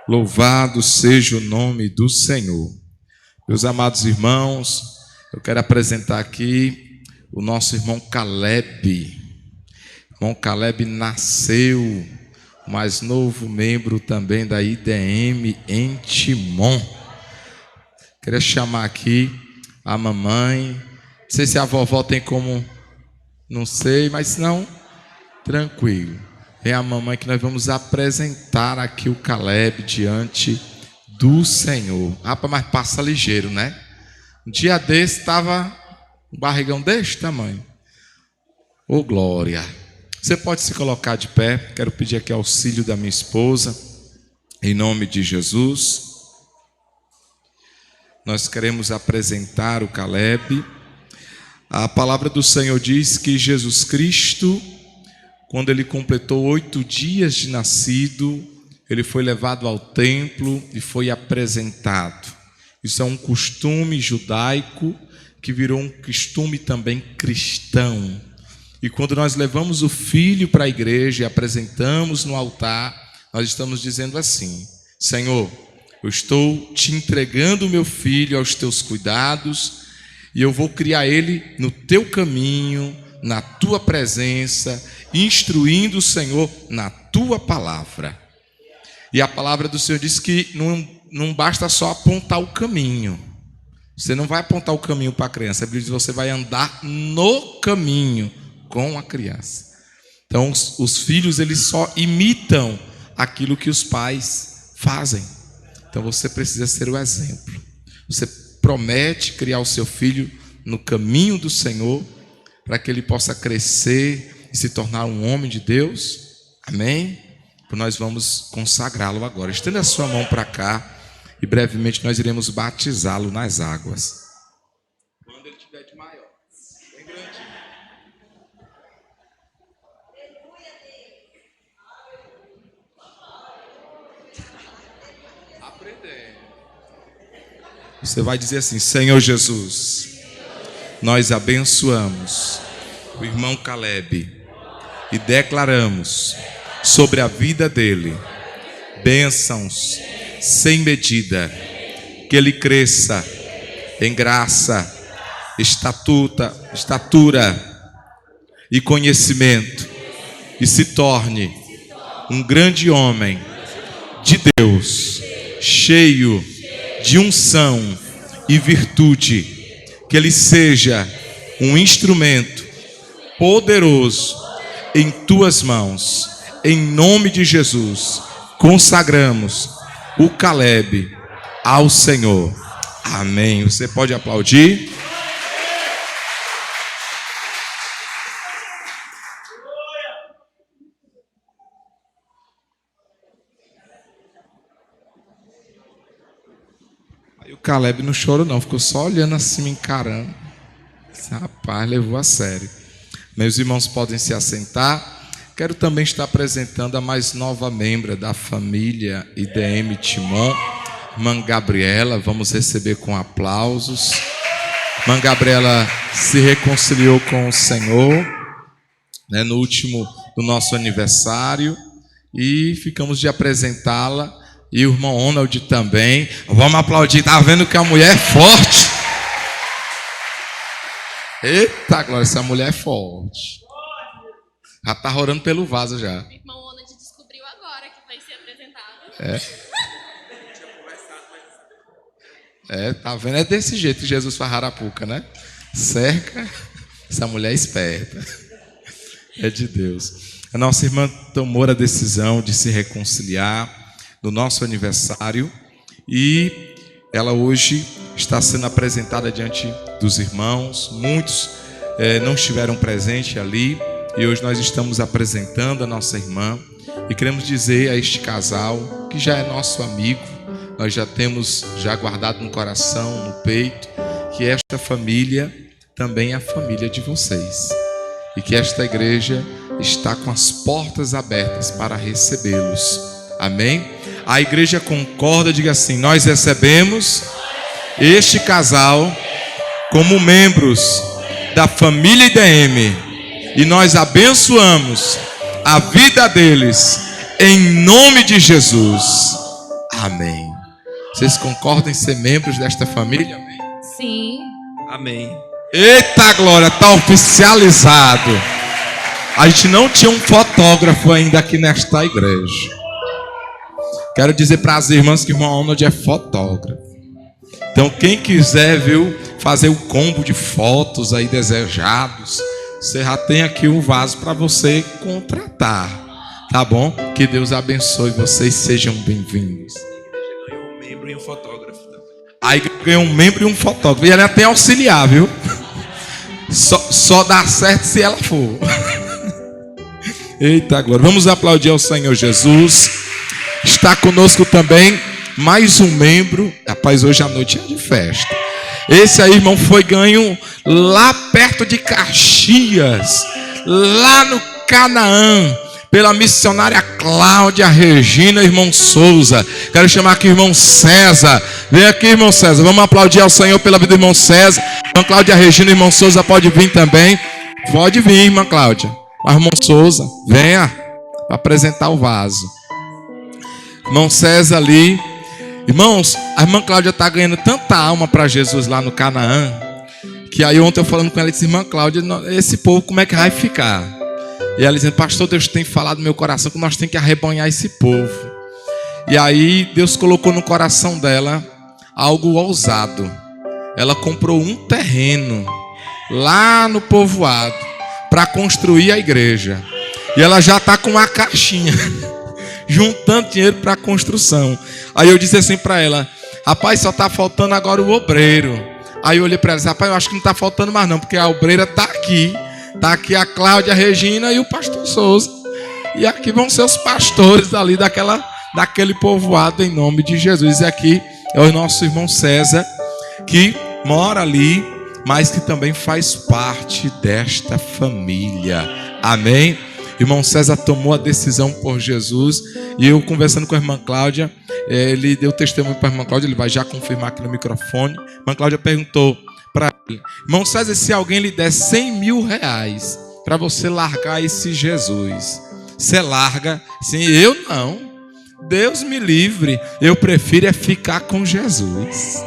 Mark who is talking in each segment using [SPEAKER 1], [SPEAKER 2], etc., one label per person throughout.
[SPEAKER 1] Louvado seja o nome do Senhor. Meus amados irmãos, eu quero apresentar aqui o nosso irmão Caleb. Irmão Caleb nasceu, o mais novo membro também da IDM em Timon. Queria chamar aqui a mamãe. Não sei se a vovó tem como, não sei, mas se não, tranquilo. Vem a mamãe que nós vamos apresentar aqui o Caleb diante do Senhor. Rapaz, mas passa ligeiro, né? Um dia desse estava um barrigão desse tamanho. Ô glória! Você pode se colocar de pé. Quero pedir aqui auxílio da minha esposa. Em nome de Jesus. Nós queremos apresentar o Caleb. A palavra do Senhor diz que Jesus Cristo, quando ele completou 8 dias de nascido, ele foi levado ao templo e foi apresentado. Isso é um costume judaico que virou um costume também cristão. E quando nós levamos o filho para a igreja e apresentamos no altar, nós estamos dizendo assim: Senhor, eu estou te entregando o meu filho aos teus cuidados e eu vou criar ele no teu caminho, na tua presença, instruindo o Senhor na tua palavra. E a palavra do Senhor diz que não basta só apontar o caminho. Você não vai apontar o caminho para a criança. A Bíblia diz que você vai andar no caminho com a criança. Então os filhos, eles só imitam aquilo que os pais fazem. Então você precisa ser o exemplo. Você promete criar o seu filho no caminho do Senhor, para que ele possa crescer e se tornar um homem de Deus. Amém? Nós vamos consagrá-lo agora. Estenda a sua mão para cá e brevemente nós iremos batizá-lo nas águas. Quando ele tiver de maior, bem grandinho. Aprendendo. Você vai dizer assim: Senhor Jesus, nós abençoamos o irmão Caleb e declaramos sobre a vida dele bênçãos sem medida, que ele cresça em graça, estatura e conhecimento e se torne um grande homem de Deus, cheio de unção e virtude, que ele seja um instrumento poderoso em tuas mãos. Em nome de Jesus, consagramos o Caleb ao Senhor. Amém. Você pode aplaudir. Aí o Caleb não chorou não, ficou só olhando assim, me encarando. Esse rapaz levou a sério. Meus irmãos podem se assentar. Quero também estar apresentando a mais nova membra da família IDM Timon, irmã Gabriela. Vamos receber com aplausos. Irmã Gabriela se reconciliou com o Senhor, né, no nosso aniversário, e ficamos de apresentá-la. E o irmão Ronald também. Vamos aplaudir. Tá vendo que a mulher é forte? Eita glória, essa mulher é forte. Já está orando pelo vaso já.
[SPEAKER 2] O irmão Ronald descobriu agora que vai ser apresentado.
[SPEAKER 1] Tá vendo? É desse jeito que Jesus faz Arapuca, né? Cerca. Essa mulher é esperta. É de Deus. A nossa irmã tomou a decisão de se reconciliar no nosso aniversário. E ela hoje está sendo apresentada diante dos irmãos. Muitos não estiveram presentes ali. E hoje nós estamos apresentando a nossa irmã e queremos dizer a este casal, que já é nosso amigo, nós já temos guardado no coração, no peito, que esta família também é a família de vocês. E que esta igreja está com as portas abertas para recebê-los. Amém? A igreja concorda, diga assim: nós recebemos este casal como membros da família IDM. E nós abençoamos a vida deles em nome de Jesus. Amém. Vocês concordam em ser membros desta família? Amém.
[SPEAKER 2] Sim.
[SPEAKER 1] Amém. Eita glória, está oficializado. A gente não tinha um fotógrafo ainda aqui nesta igreja. Quero dizer para as irmãs que o irmão Arnold é fotógrafo. Então quem quiser, viu, fazer o combo de fotos aí desejados, você já tem aqui um vaso para você contratar, tá bom? Que Deus abençoe vocês, sejam bem-vindos. A igreja ganhou um membro e um fotógrafo também. A igreja ganhou um membro e um fotógrafo. E ela é até auxiliar, viu? Só dá certo se ela for. Eita glória. Vamos aplaudir ao Senhor Jesus. Está conosco também mais um membro. Rapaz, hoje à noite é de festa. Esse aí, irmão, foi ganho lá perto de Caxias, lá no Canaã, pela missionária Cláudia Regina, irmão Souza. Quero chamar aqui o irmão César. Vem aqui, irmão César. Vamos aplaudir ao Senhor pela vida do irmão César. Irmã Cláudia Regina, irmão Souza, pode vir também. Pode vir, irmã Cláudia. Mas, irmão Souza, venha para apresentar o vaso. Irmão César ali. Irmãos, a irmã Cláudia está ganhando tanta alma para Jesus lá no Canaã, que aí ontem eu falando com ela, disse: irmã Cláudia, esse povo como é que vai ficar? E ela dizendo: pastor, Deus tem falado no meu coração que nós temos que arrebanhar esse povo. E aí Deus colocou no coração dela algo ousado. Ela comprou um terreno lá no povoado para construir a igreja. E ela já está com uma caixinha juntando dinheiro para a construção. Aí eu disse assim para ela: rapaz, só está faltando agora o obreiro. Aí eu olhei para ela e disse: rapaz, eu acho que não está faltando mais não, porque a obreira está aqui. Está aqui a Cláudia Regina e o pastor Souza. E aqui vão ser os pastores ali daquele povoado, em nome de Jesus. E aqui é o nosso irmão César, que mora ali, mas que também faz parte desta família. Amém? Irmão César tomou a decisão por Jesus. E eu conversando com a irmã Cláudia, ele deu testemunho para a irmã Cláudia. Ele vai já confirmar aqui no microfone. A irmã Cláudia perguntou para ele: irmão César, se alguém lhe der 100 mil reais para você largar esse Jesus, você larga? Sim, eu não. Deus me livre. Eu prefiro é ficar com Jesus.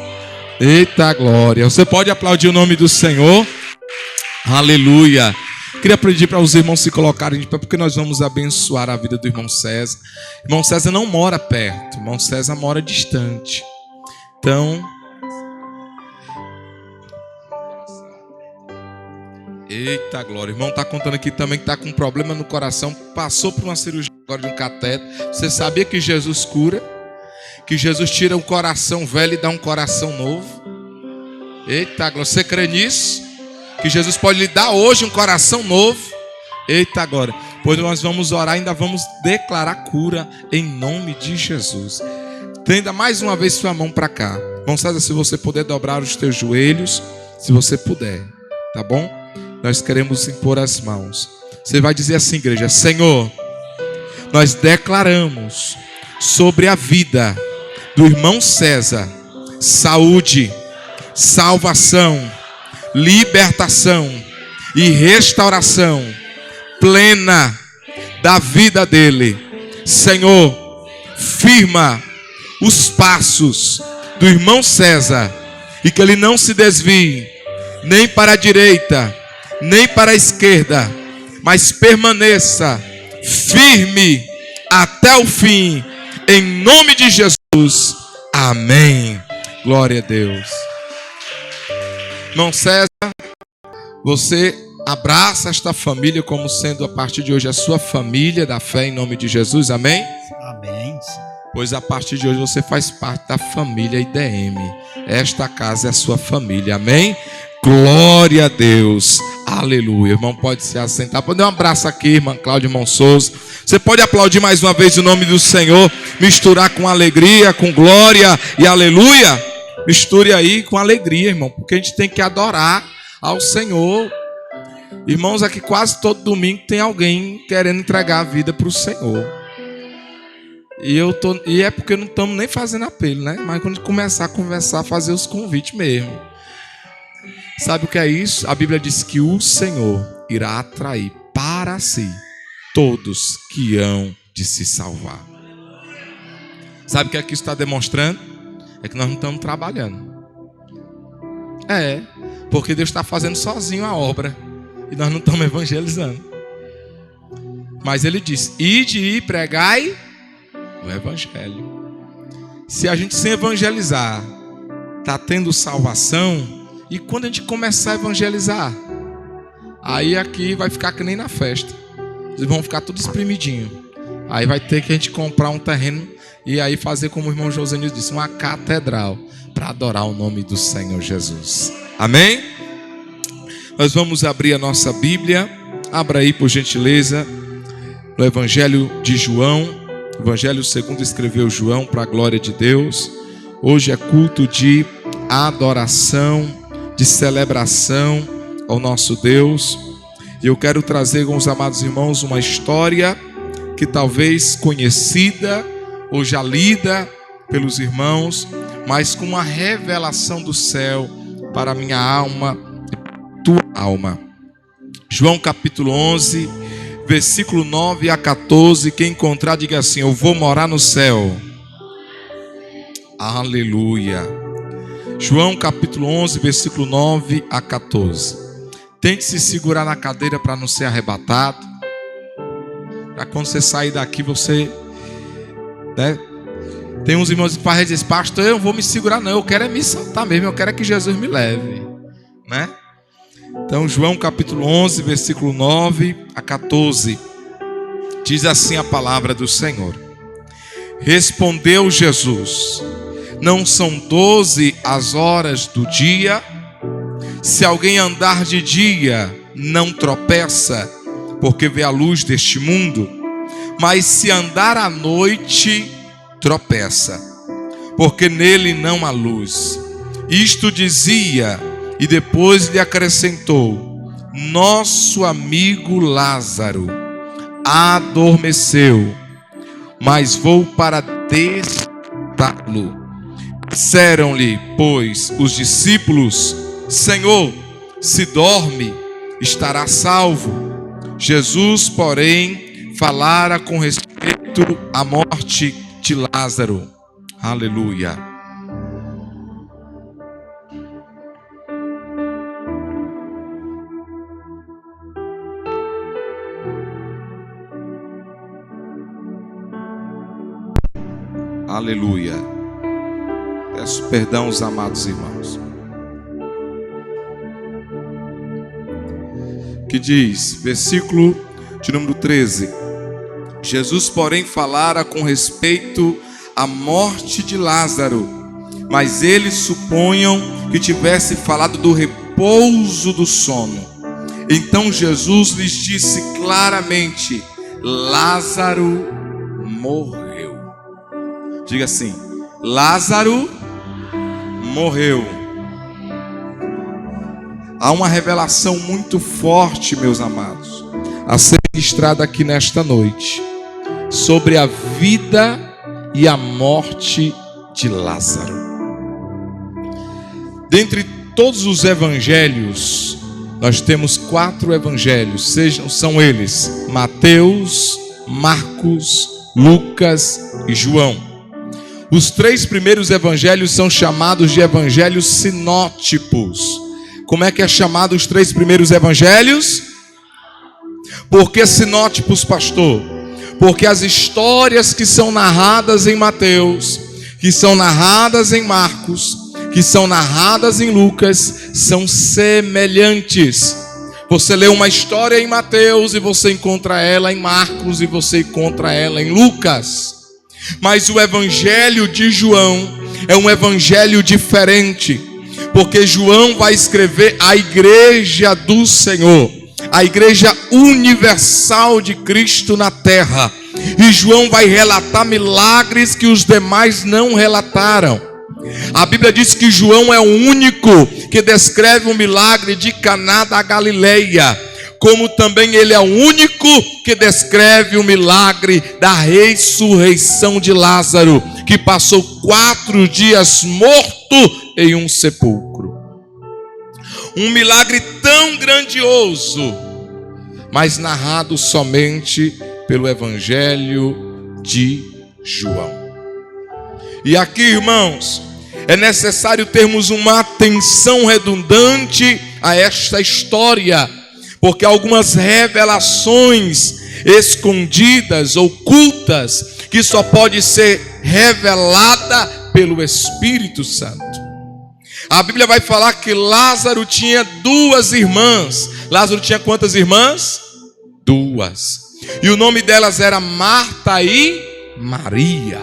[SPEAKER 1] Eita glória. Você pode aplaudir o nome do Senhor? Aleluia. Queria pedir para os irmãos se colocarem de pé, porque nós vamos abençoar a vida do irmão César. Irmão César não mora perto, irmão César mora distante. Então, eita glória. O irmão está contando aqui também que está com um problema no coração. Passou por uma cirurgia agora de um cateter. Você sabia que Jesus cura? Que Jesus tira um coração velho e dá um coração novo? Eita glória. Você crê nisso? Que Jesus pode lhe dar hoje um coração novo. Eita agora. Pois nós vamos orar, ainda vamos declarar cura em nome de Jesus. Tenda mais uma vez sua mão para cá. Irmão César, se você puder dobrar os teus joelhos, se você puder, tá bom? Nós queremos impor as mãos. Você vai dizer assim, igreja: Senhor, nós declaramos sobre a vida do irmão César saúde, salvação, libertação e restauração plena da vida dele. Senhor, firma os passos do irmão César e que ele não se desvie nem para a direita nem para a esquerda, mas permaneça firme até o fim, em nome de Jesus. Amém. Glória a Deus. Irmão César, você abraça esta família como sendo a partir de hoje a sua família da fé, em nome de Jesus, amém?
[SPEAKER 3] Amém.
[SPEAKER 1] Pois a partir de hoje você faz parte da família IDM. Esta casa é a sua família, amém? Glória a Deus, aleluia. Irmão, pode se assentar, pode dar um abraço aqui, irmã Cláudia, irmão Souza. Você pode aplaudir mais uma vez o nome do Senhor, misturar com alegria, com glória e aleluia. Misture aí com alegria, irmão, porque a gente tem que adorar ao Senhor. Irmãos, aqui quase todo domingo tem alguém querendo entregar a vida para o Senhor. E é porque não estamos nem fazendo apelo, né? Mas quando começar a conversar, fazer os convites mesmo. Sabe o que é isso? A Bíblia diz que o Senhor irá atrair para si todos que hão de se salvar. Sabe o que é que isso está demonstrando? É que nós não estamos trabalhando. Porque Deus está fazendo sozinho a obra e nós não estamos evangelizando. Mas Ele diz: ide e pregai o evangelho. Se a gente sem evangelizar está tendo salvação, e quando a gente começar a evangelizar, aí aqui vai ficar que nem na festa. Eles vão ficar tudo espremidinho. Aí vai ter que a gente comprar um terreno e aí fazer como o irmão Josenil disse, uma catedral para adorar o nome do Senhor Jesus. Amém? Nós vamos abrir a nossa Bíblia. Abra aí, por gentileza, no Evangelho de João. Evangelho segundo escreveu João, para a glória de Deus. Hoje é culto de adoração, de celebração ao nosso Deus. E eu quero trazer com os amados irmãos uma história que talvez conhecida ou já lida pelos irmãos, mas com uma revelação do céu para a minha alma e tua alma. João capítulo 11, versículo 9 a 14. Quem encontrar, diga assim: eu vou morar no céu. Aleluia. João capítulo 11, versículo 9 a 14. Tente se segurar na cadeira para não ser arrebatado. Para quando você sair daqui, você... Tem uns irmãos que fazem dizer: pastor, eu não vou me segurar não, eu quero é me soltar mesmo, eu quero é que Jesus me leve, né? Então João capítulo 11, versículo 9 a 14. Diz assim a palavra do Senhor: respondeu Jesus: não são 12 as horas do dia? Se alguém andar de dia, não tropeça, porque vê a luz deste mundo. Mas se andar à noite, tropeça, porque nele não há luz. Isto dizia, e depois lhe acrescentou: nosso amigo Lázaro adormeceu, mas vou para despertá-lo. Disseram-lhe, pois, os discípulos: Senhor, se dorme, estará salvo. Jesus, porém, falara com respeito à morte de Lázaro. Aleluia. Aleluia. Peço perdão aos amados irmãos. Que diz, versículo de número 13: Jesus, porém, falara com respeito à morte de Lázaro, mas eles supunham que tivesse falado do repouso do sono. Então Jesus lhes disse claramente: Lázaro morreu. Diga assim: Lázaro morreu. Há uma revelação muito forte, meus amados, a ser registrada aqui nesta noite, sobre a vida e a morte de Lázaro. Dentre todos os evangelhos, nós temos 4 evangelhos, são eles Mateus, Marcos, Lucas e João. Os 3 primeiros evangelhos são chamados de evangelhos sinóticos. Como é que é chamado os 3 primeiros evangelhos? Por que sinótipos, pastor? Porque as histórias que são narradas em Mateus, que são narradas em Marcos, que são narradas em Lucas, são semelhantes. Você lê uma história em Mateus e você encontra ela em Marcos e você encontra ela em Lucas. Mas o evangelho de João é um evangelho diferente, porque João vai escrever a igreja do Senhor, a igreja universal de Cristo na terra. E João vai relatar milagres que os demais não relataram. A Bíblia diz que João é o único que descreve o milagre de Caná da Galileia, como também ele é o único que descreve o milagre da ressurreição de Lázaro, que passou 4 dias morto em um sepulcro. Um milagre tão grandioso, mas narrado somente pelo Evangelho de João. E aqui, irmãos, é necessário termos uma atenção redundante a esta história, porque algumas revelações escondidas, ocultas, que só pode ser revelada pelo Espírito Santo. A Bíblia vai falar que Lázaro tinha 2 irmãs. Lázaro tinha quantas irmãs? 2. E o nome delas era Marta e Maria.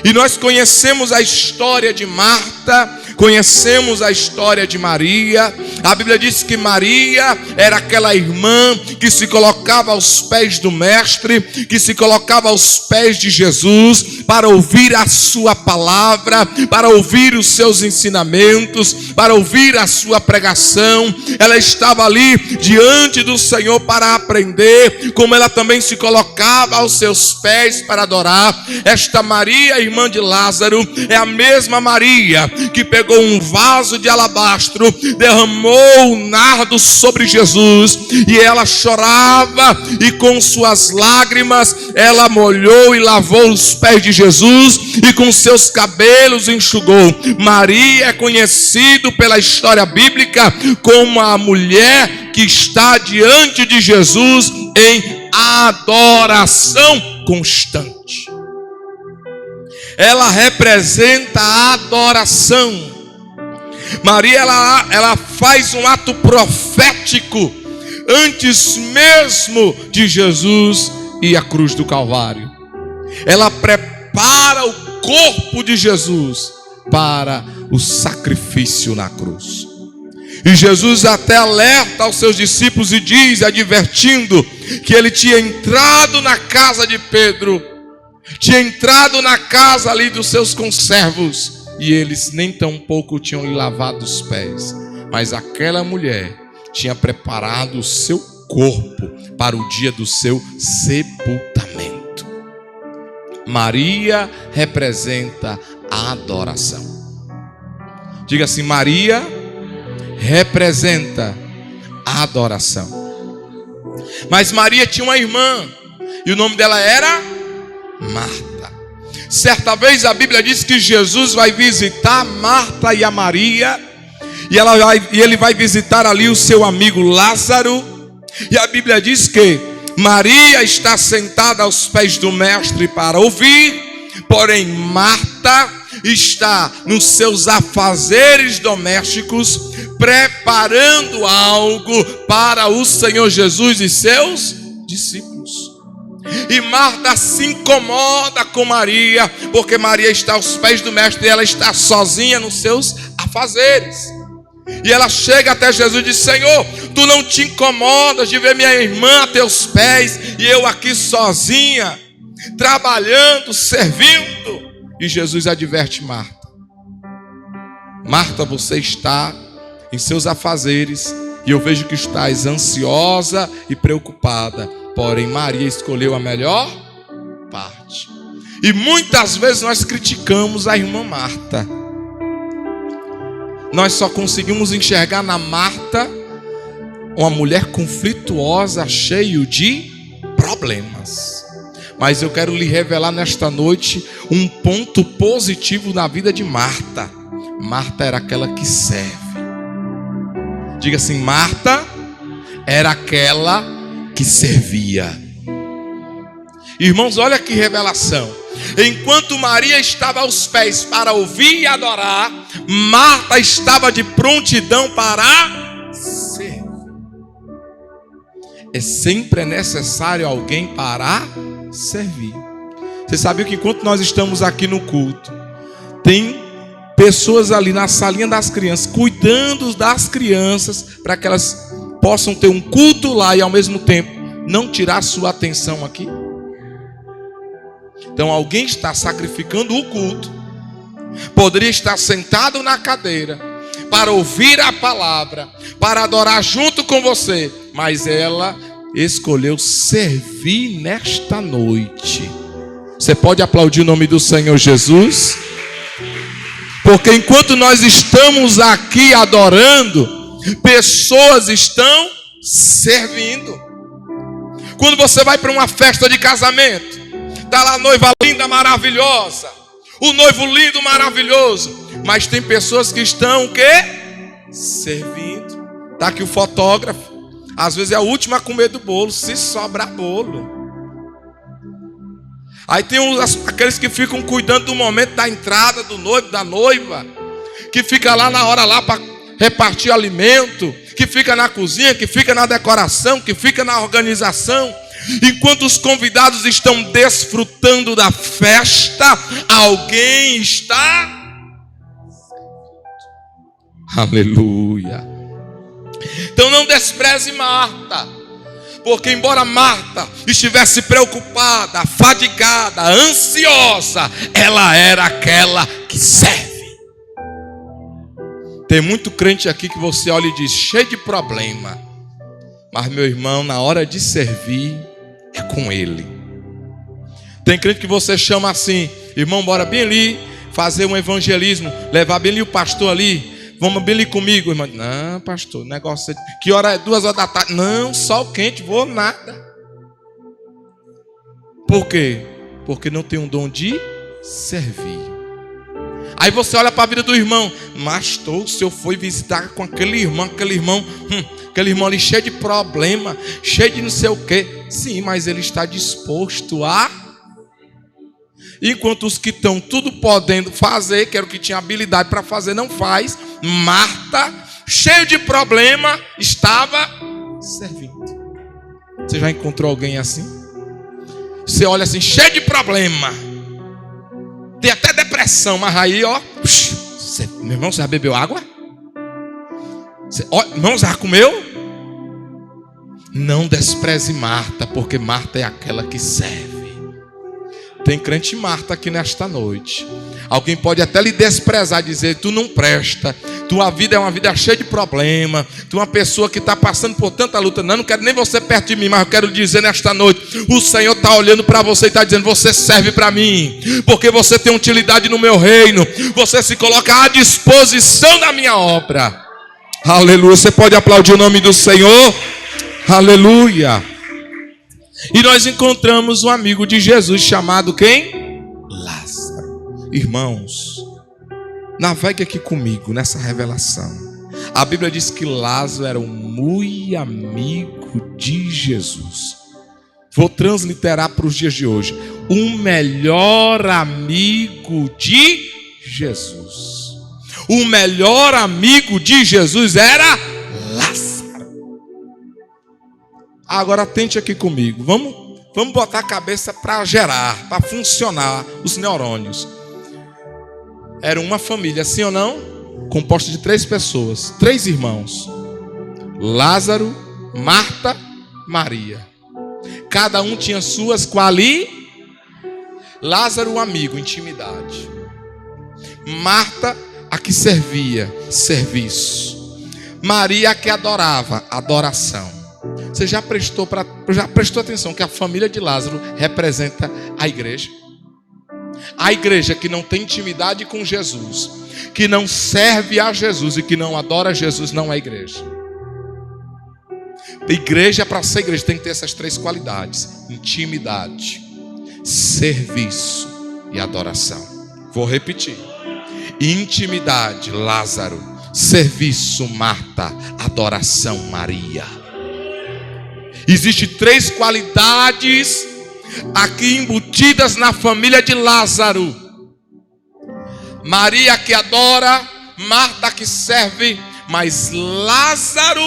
[SPEAKER 1] E nós conhecemos a história de Marta, conhecemos a história de Maria. A Bíblia diz que Maria era aquela irmã que se colocava aos pés do Mestre, que se colocava aos pés de Jesus para ouvir a sua palavra, para ouvir os seus ensinamentos, para ouvir a sua pregação. Ela estava ali diante do Senhor para aprender, como ela também se colocava aos seus pés para adorar. Esta Maria, irmã de Lázaro, é a mesma Maria que pegou um vaso de alabastro, derramou o nardo sobre Jesus, e ela chorava, e com suas lágrimas ela molhou e lavou os pés de Jesus, e com seus cabelos enxugou. Maria é conhecido pela história bíblica como a mulher que está diante de Jesus em adoração constante. Ela representa a adoração. Maria, ela faz um ato profético antes mesmo de Jesus ir à cruz do Calvário. Ela prepara o corpo de Jesus para o sacrifício na cruz. E Jesus até alerta aos seus discípulos e diz, advertindo, que ele tinha entrado na casa de Pedro, tinha entrado na casa ali dos seus conservos, e eles nem tão pouco tinham lhe lavado os pés, mas aquela mulher tinha preparado o seu corpo para o dia do seu sepultamento. Maria representa a adoração. Diga assim: Maria representa a adoração. Mas Maria tinha uma irmã, e o nome dela era Marta. Certa vez a Bíblia diz que Jesus vai visitar Marta e a Maria, e ele vai visitar ali o seu amigo Lázaro. E a Bíblia diz que Maria está sentada aos pés do Mestre para ouvir, porém Marta está nos seus afazeres domésticos, preparando algo para o Senhor Jesus e seus discípulos. E Marta se incomoda com Maria, porque Maria está aos pés do Mestre e ela está sozinha nos seus afazeres. E ela chega até Jesus e diz: Senhor, tu não te incomodas de ver minha irmã a teus pés e eu aqui sozinha, trabalhando, servindo? E Jesus adverte Marta: Marta, você está em seus afazeres, e eu vejo que estás ansiosa e preocupada, porém Maria escolheu a melhor parte. E muitas vezes nós criticamos a irmã Marta. Nós só conseguimos enxergar na Marta uma mulher conflituosa, cheia de problemas. Mas eu quero lhe revelar nesta noite um ponto positivo na vida de Marta. Marta era aquela que serve. Diga assim: Marta era aquela que servia. Irmãos, olha que revelação. Enquanto Maria estava aos pés para ouvir e adorar, Marta estava de prontidão para servir. Sempre é necessário alguém para servir. Você sabia que enquanto nós estamos aqui no culto, tem pessoas ali na salinha das crianças, cuidando das crianças, para que elas possam ter um culto lá e ao mesmo tempo não tirar sua atenção aqui? Então alguém está sacrificando o culto, poderia estar sentado na cadeira para ouvir a palavra, para adorar junto com você, mas ela escolheu servir nesta noite. Você pode aplaudir o nome do Senhor Jesus? Porque enquanto nós estamos aqui adorando, pessoas estão servindo. Quando você vai para uma festa de casamento, está lá a noiva linda, maravilhosa, O noivo lindo, maravilhoso. Mas tem pessoas que estão o quê? Servindo. Está aqui o fotógrafo. Às vezes é o último a comer do bolo, se sobrar bolo. Aí tem aqueles que ficam cuidando do momento da entrada do noivo, da noiva, que fica lá na hora lá para repartir alimento, que fica na cozinha, que fica na decoração, que fica na organização. Enquanto os convidados estão desfrutando da festa, alguém está... Aleluia. Então não despreze Marta, porque embora Marta estivesse preocupada, fadigada, ansiosa, ela era aquela que serve. Tem muito crente aqui que você olha e diz, cheio de problema. Mas meu irmão, na hora de servir, é com ele. Tem crente que você chama assim, irmão, bora bem ali, fazer um evangelismo, levar bem ali o pastor ali. Vamos bem ali comigo, irmão. Não, pastor, negócio... Que hora é? 2 horas da tarde. Não, sol quente, vou nada. Por quê? Porque não tem um dom de servir. Aí você olha para a vida do irmão. Pastor, o senhor foi visitar com aquele irmão ali cheio de problema, cheio de não sei o quê. Sim, mas ele está disposto a... Enquanto os que estão tudo podendo fazer, que era o que tinha habilidade para fazer, não faz. Marta, cheio de problema, estava servindo. Você já encontrou alguém assim? Você olha assim, cheio de problema, tem até depressão, mas aí, ó, meu irmão, você já bebeu água? Irmão, já comeu? Não despreze Marta, porque Marta é aquela que serve. Tem crente Marta aqui nesta noite. Alguém pode até lhe desprezar, dizer, tu não presta, tua vida é uma vida cheia de problema, tu é uma pessoa que está passando por tanta luta. Não quero nem você perto de mim, mas eu quero dizer nesta noite, o Senhor está olhando para você e está dizendo, você serve para mim, porque você tem utilidade no meu reino, você se coloca à disposição da minha obra. Aleluia. Você pode aplaudir o nome do Senhor? Aleluia. E nós encontramos um amigo de Jesus chamado quem? Lázaro. Irmãos, navegue aqui comigo nessa revelação. A Bíblia diz que Lázaro era um muito amigo de Jesus. Vou transliterar para os dias de hoje. O melhor amigo de Jesus. O melhor amigo de Jesus era Lázaro. Agora atente aqui comigo. Vamos botar a cabeça para gerar, para funcionar os neurônios. Era uma família, sim ou não? Composta de 3 pessoas, 3 irmãos. Lázaro, Marta, Maria. Cada um tinha suas qualidades. Lázaro, um amigo, intimidade. Marta, a que servia, serviço. Maria, a que adorava, adoração. Você já prestou atenção que a família de Lázaro representa a igreja? A igreja que não tem intimidade com Jesus, que não serve a Jesus e que não adora Jesus, não é igreja. Igreja, para ser igreja, tem que ter essas 3 qualidades: intimidade, serviço e adoração. Vou repetir: intimidade, Lázaro; serviço, Marta; adoração, Maria. Existem 3 qualidades aqui embutidas na família de Lázaro: Maria que adora, Marta que serve, mas Lázaro,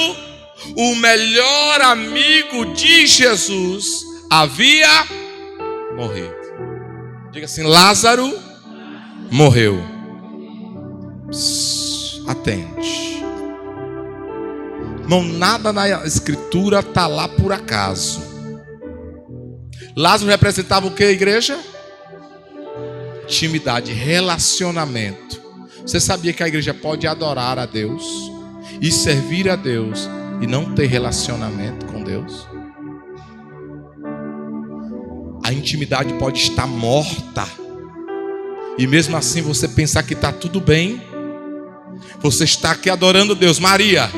[SPEAKER 1] o melhor amigo de Jesus, havia morrido. Diga assim: Lázaro morreu. Atente. Não, nada na escritura está lá por acaso. Lázaro representava o que, igreja? Intimidade, relacionamento. Você sabia que a igreja pode adorar a Deus e servir a Deus e não ter relacionamento com Deus? A intimidade pode estar morta e mesmo assim você pensar que está tudo bem. Você está aqui adorando Deus, Maria.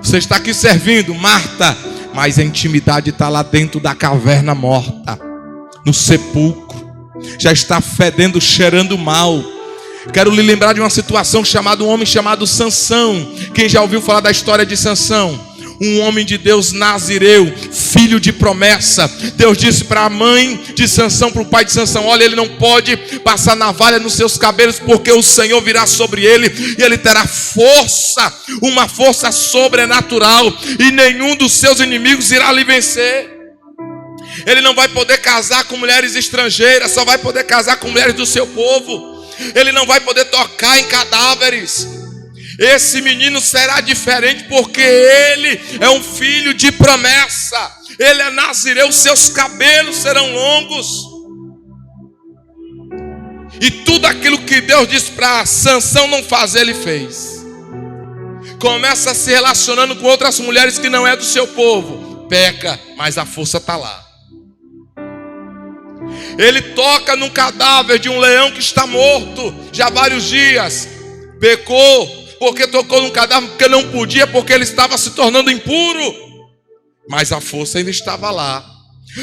[SPEAKER 1] Você está aqui servindo, Marta, mas a intimidade está lá dentro da caverna morta, no sepulcro. já está fedendo, cheirando mal. Quero lhe lembrar de uma situação chamada um homem chamado Sansão. Quem já ouviu falar da história de Sansão? Um homem de Deus nazireu, filho de promessa. Deus disse para a mãe de Sansão, para o pai de Sansão: olha, ele não pode passar navalha nos seus cabelos, porque o Senhor virá sobre ele e ele terá força, uma força sobrenatural, e nenhum dos seus inimigos irá lhe vencer. Ele não vai poder casar com mulheres estrangeiras, só vai poder casar com mulheres do seu povo. Ele não vai poder tocar em cadáveres. Esse menino será diferente, porque ele é um filho de promessa. Ele é nazireu, seus cabelos serão longos. E tudo aquilo que Deus disse para Sansão não fazer, ele fez. Começa se relacionando com outras mulheres que não é do seu povo. Peca, mas a força está lá. Ele toca num cadáver de um leão que está morto já há vários dias. Pecou porque tocou num cadáver, porque não podia, porque ele estava se tornando impuro. Mas a força ainda estava lá.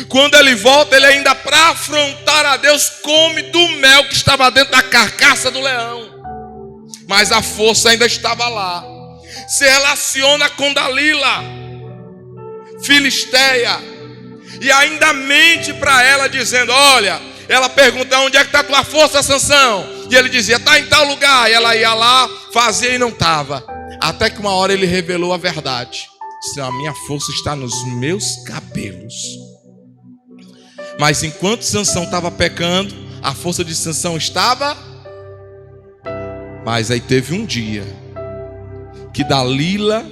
[SPEAKER 1] Quando ele volta, ele ainda, para afrontar a Deus, come do mel que estava dentro da carcaça do leão. Mas a força ainda estava lá. Se relaciona com Dalila, filisteia, e ainda mente para ela, dizendo: olha, ela pergunta: onde é que está a tua força, Sansão? E ele dizia: está em tal lugar. E ela ia lá, fazia e não estava. Até que uma hora ele revelou a verdade: a minha força está nos meus cabelos. Mas enquanto Sansão estava pecando, a força de Sansão estava. Mas aí teve um dia que Dalila,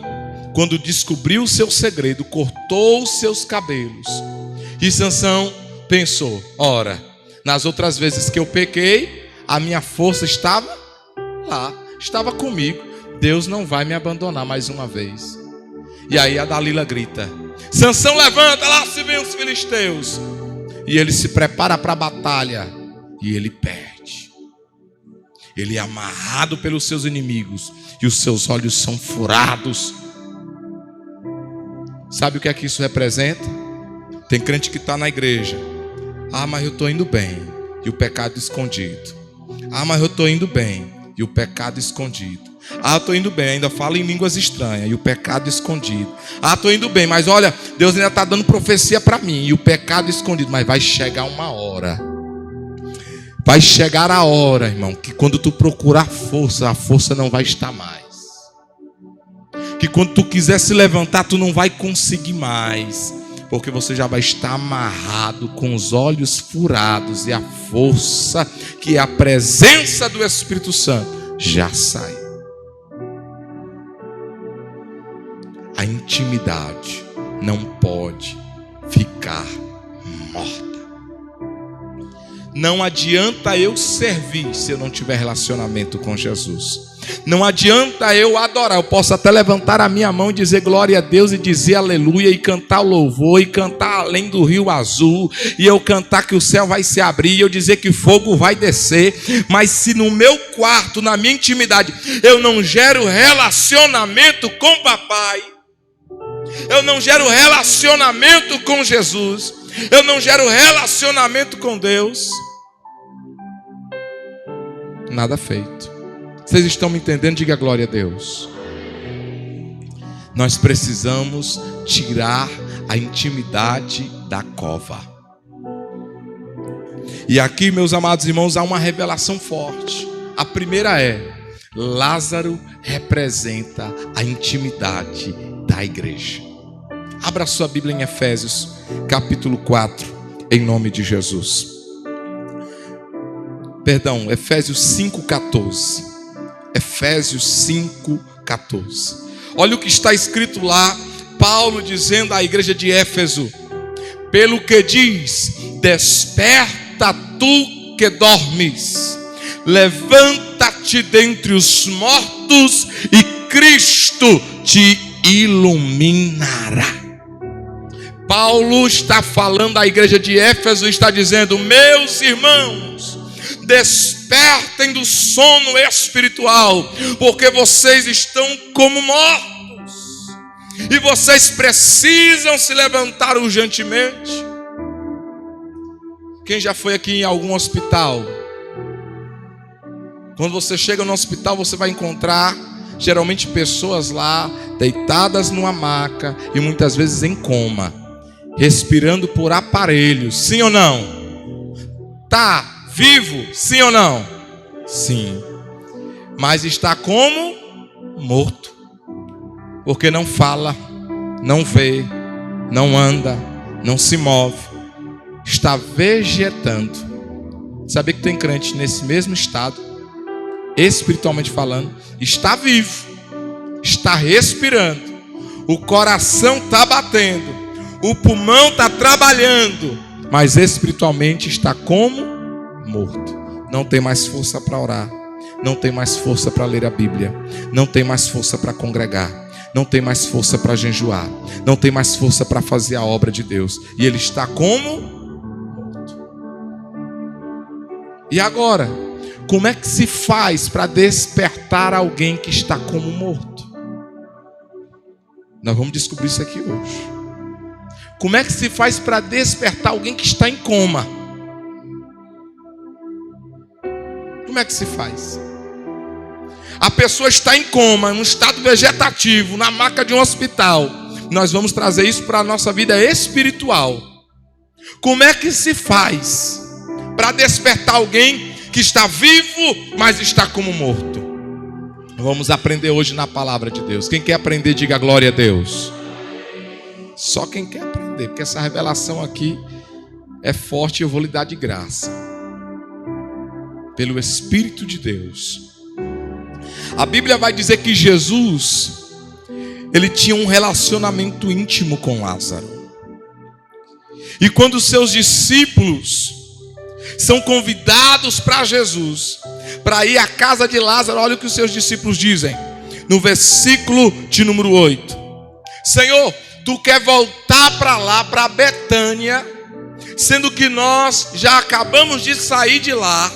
[SPEAKER 1] quando descobriu o seu segredo, cortou os seus cabelos. E Sansão pensou: ora, nas outras vezes que eu pequei, a minha força estava lá, estava comigo. Deus não vai me abandonar mais uma vez. E aí a Dalila grita: Sansão, levanta, lá se vem os filisteus. E ele se prepara para a batalha e ele perde. Ele é amarrado pelos seus inimigos e os seus olhos são furados. Sabe o que é que isso representa? Tem crente que está na igreja: ah, mas eu estou indo bem, e o pecado escondido. Ah, mas eu estou indo bem, e o pecado escondido. Ah, eu estou indo bem, ainda falo em línguas estranhas, e o pecado escondido. Ah, estou indo bem, mas olha, Deus ainda está dando profecia para mim, e o pecado escondido. Mas vai chegar uma hora, vai chegar a hora, irmão, que quando tu procurar força, a força não vai estar mais. Que quando tu quiser se levantar, tu não vai conseguir mais, porque você já vai estar amarrado, com os olhos furados, e a força, que é a presença do Espírito Santo, já sai. A intimidade não pode ficar morta. Não adianta eu servir se eu não tiver relacionamento com Jesus. Não adianta eu adorar. Eu posso até levantar a minha mão e dizer glória a Deus, e dizer aleluia, e cantar o louvor, e cantar além do rio azul, e eu cantar que o céu vai se abrir, e eu dizer que fogo vai descer. Mas se no meu quarto, na minha intimidade, eu não gero relacionamento com papai, eu não gero relacionamento com Jesus, eu não gero relacionamento com Deus, nada feito. Vocês estão me entendendo? Diga glória a Deus. Nós precisamos tirar a intimidade da cova. E aqui, meus amados irmãos, há uma revelação forte. A primeira é: Lázaro representa a intimidade da igreja. Abra sua Bíblia em Efésios, capítulo 4, em nome de Jesus. Perdão, Efésios 5,14. Efésios 5,14. Olha o que está escrito lá, Paulo dizendo à igreja de Éfeso: pelo que diz, desperta tu que dormes, levanta-te dentre os mortos, e Cristo te iluminará. Paulo está falando à igreja de Éfeso, está dizendo: meus irmãos, despertem do sono espiritual, porque vocês estão como mortos, e vocês precisam se levantar urgentemente. Quem já foi aqui em algum hospital? Quando você chega no hospital, você vai encontrar geralmente pessoas lá deitadas numa maca e muitas vezes em coma, respirando por aparelhos. Sim ou não? Tá vivo? Sim ou não? Sim. Mas está como morto, porque não fala, não vê, não anda, não se move, está vegetando. Sabia que tem crente nesse mesmo estado, espiritualmente falando, está vivo, está respirando, o coração está batendo, o pulmão está trabalhando, mas espiritualmente está como morto. Não tem mais força para orar, não tem mais força para ler a Bíblia, não tem mais força para congregar, não tem mais força para jejuar, não tem mais força para fazer a obra de Deus, e ele está como morto. E agora, como é que se faz para despertar alguém que está como morto? Nós vamos descobrir isso aqui hoje. Como é que se faz para despertar alguém que está em coma? Como é que se faz? A pessoa está em coma, num estado vegetativo, na maca de um hospital. Nós vamos trazer isso para a nossa vida espiritual. Como é que se faz para despertar alguém que está vivo, mas está como morto? Vamos aprender hoje na palavra de Deus. Quem quer aprender, diga glória a Deus. Só quem quer aprender, porque essa revelação aqui é forte e eu vou lhe dar de graça, pelo Espírito de Deus. A Bíblia vai dizer que Jesus, ele tinha um relacionamento íntimo com Lázaro. E quando os seus discípulos são convidados para Jesus, para ir à casa de Lázaro, olha o que os seus discípulos dizem, no versículo de número 8. Senhor, tu quer voltar para lá, para Betânia, sendo que nós já acabamos de sair de lá,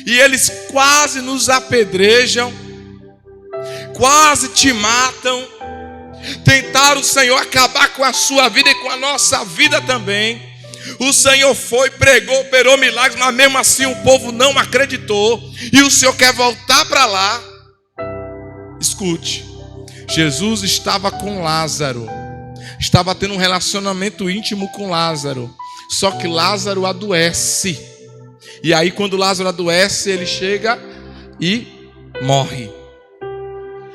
[SPEAKER 1] e eles quase nos apedrejam, quase te matam, tentaram, Senhor, acabar com a sua vida e com a nossa vida também. O Senhor foi, pregou, operou milagres, mas mesmo assim o povo não acreditou, e o Senhor quer voltar para lá. Escute, Jesus estava com Lázaro, estava tendo um relacionamento íntimo com Lázaro, só que Lázaro adoece, e aí quando Lázaro adoece, ele chega e morre.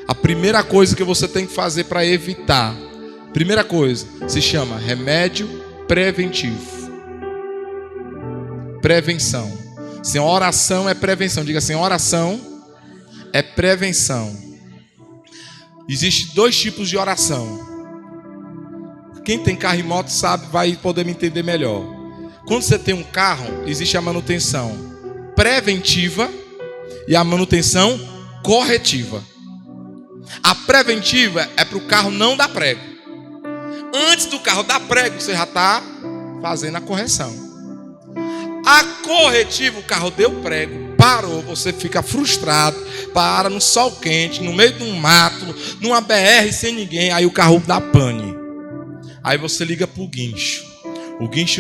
[SPEAKER 1] A primeira coisa que você tem que fazer para evitar, primeira coisa, se chama remédio preventivo. Prevenção. Sem oração é prevenção. Diga assim, oração é prevenção. Existem dois tipos de oração. Quem tem carro e moto sabe, vai poder me entender melhor. Quando você tem um carro, existe a manutenção preventiva e a manutenção corretiva. A preventiva é para o carro não dar prego. Antes do carro dar prego, você já está fazendo a correção. A corretiva, o carro deu prego, parou, você fica frustrado, para no sol quente, no meio de um mato, numa BR sem ninguém, aí o carro dá pane. Aí você liga para o guincho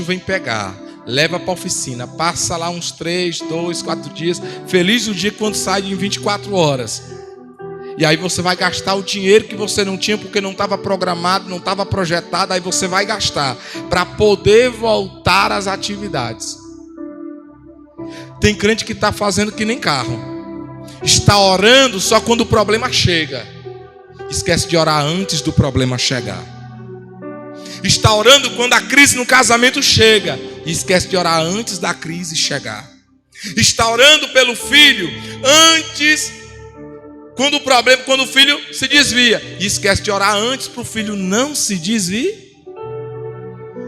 [SPEAKER 1] vem pegar, leva para a oficina, passa lá uns 3, 2, 4 dias, feliz o dia quando sai em 24 horas. E aí você vai gastar o dinheiro que você não tinha, porque não estava programado, não estava projetado, aí você vai gastar para poder voltar às atividades. Tem crente que está fazendo que nem carro, está orando só quando o problema chega, esquece de orar antes do problema chegar. Está orando quando a crise no casamento chega, e esquece de orar antes da crise chegar. Está orando pelo filho antes, quando o filho se desvia, e esquece de orar antes para o filho não se desviar.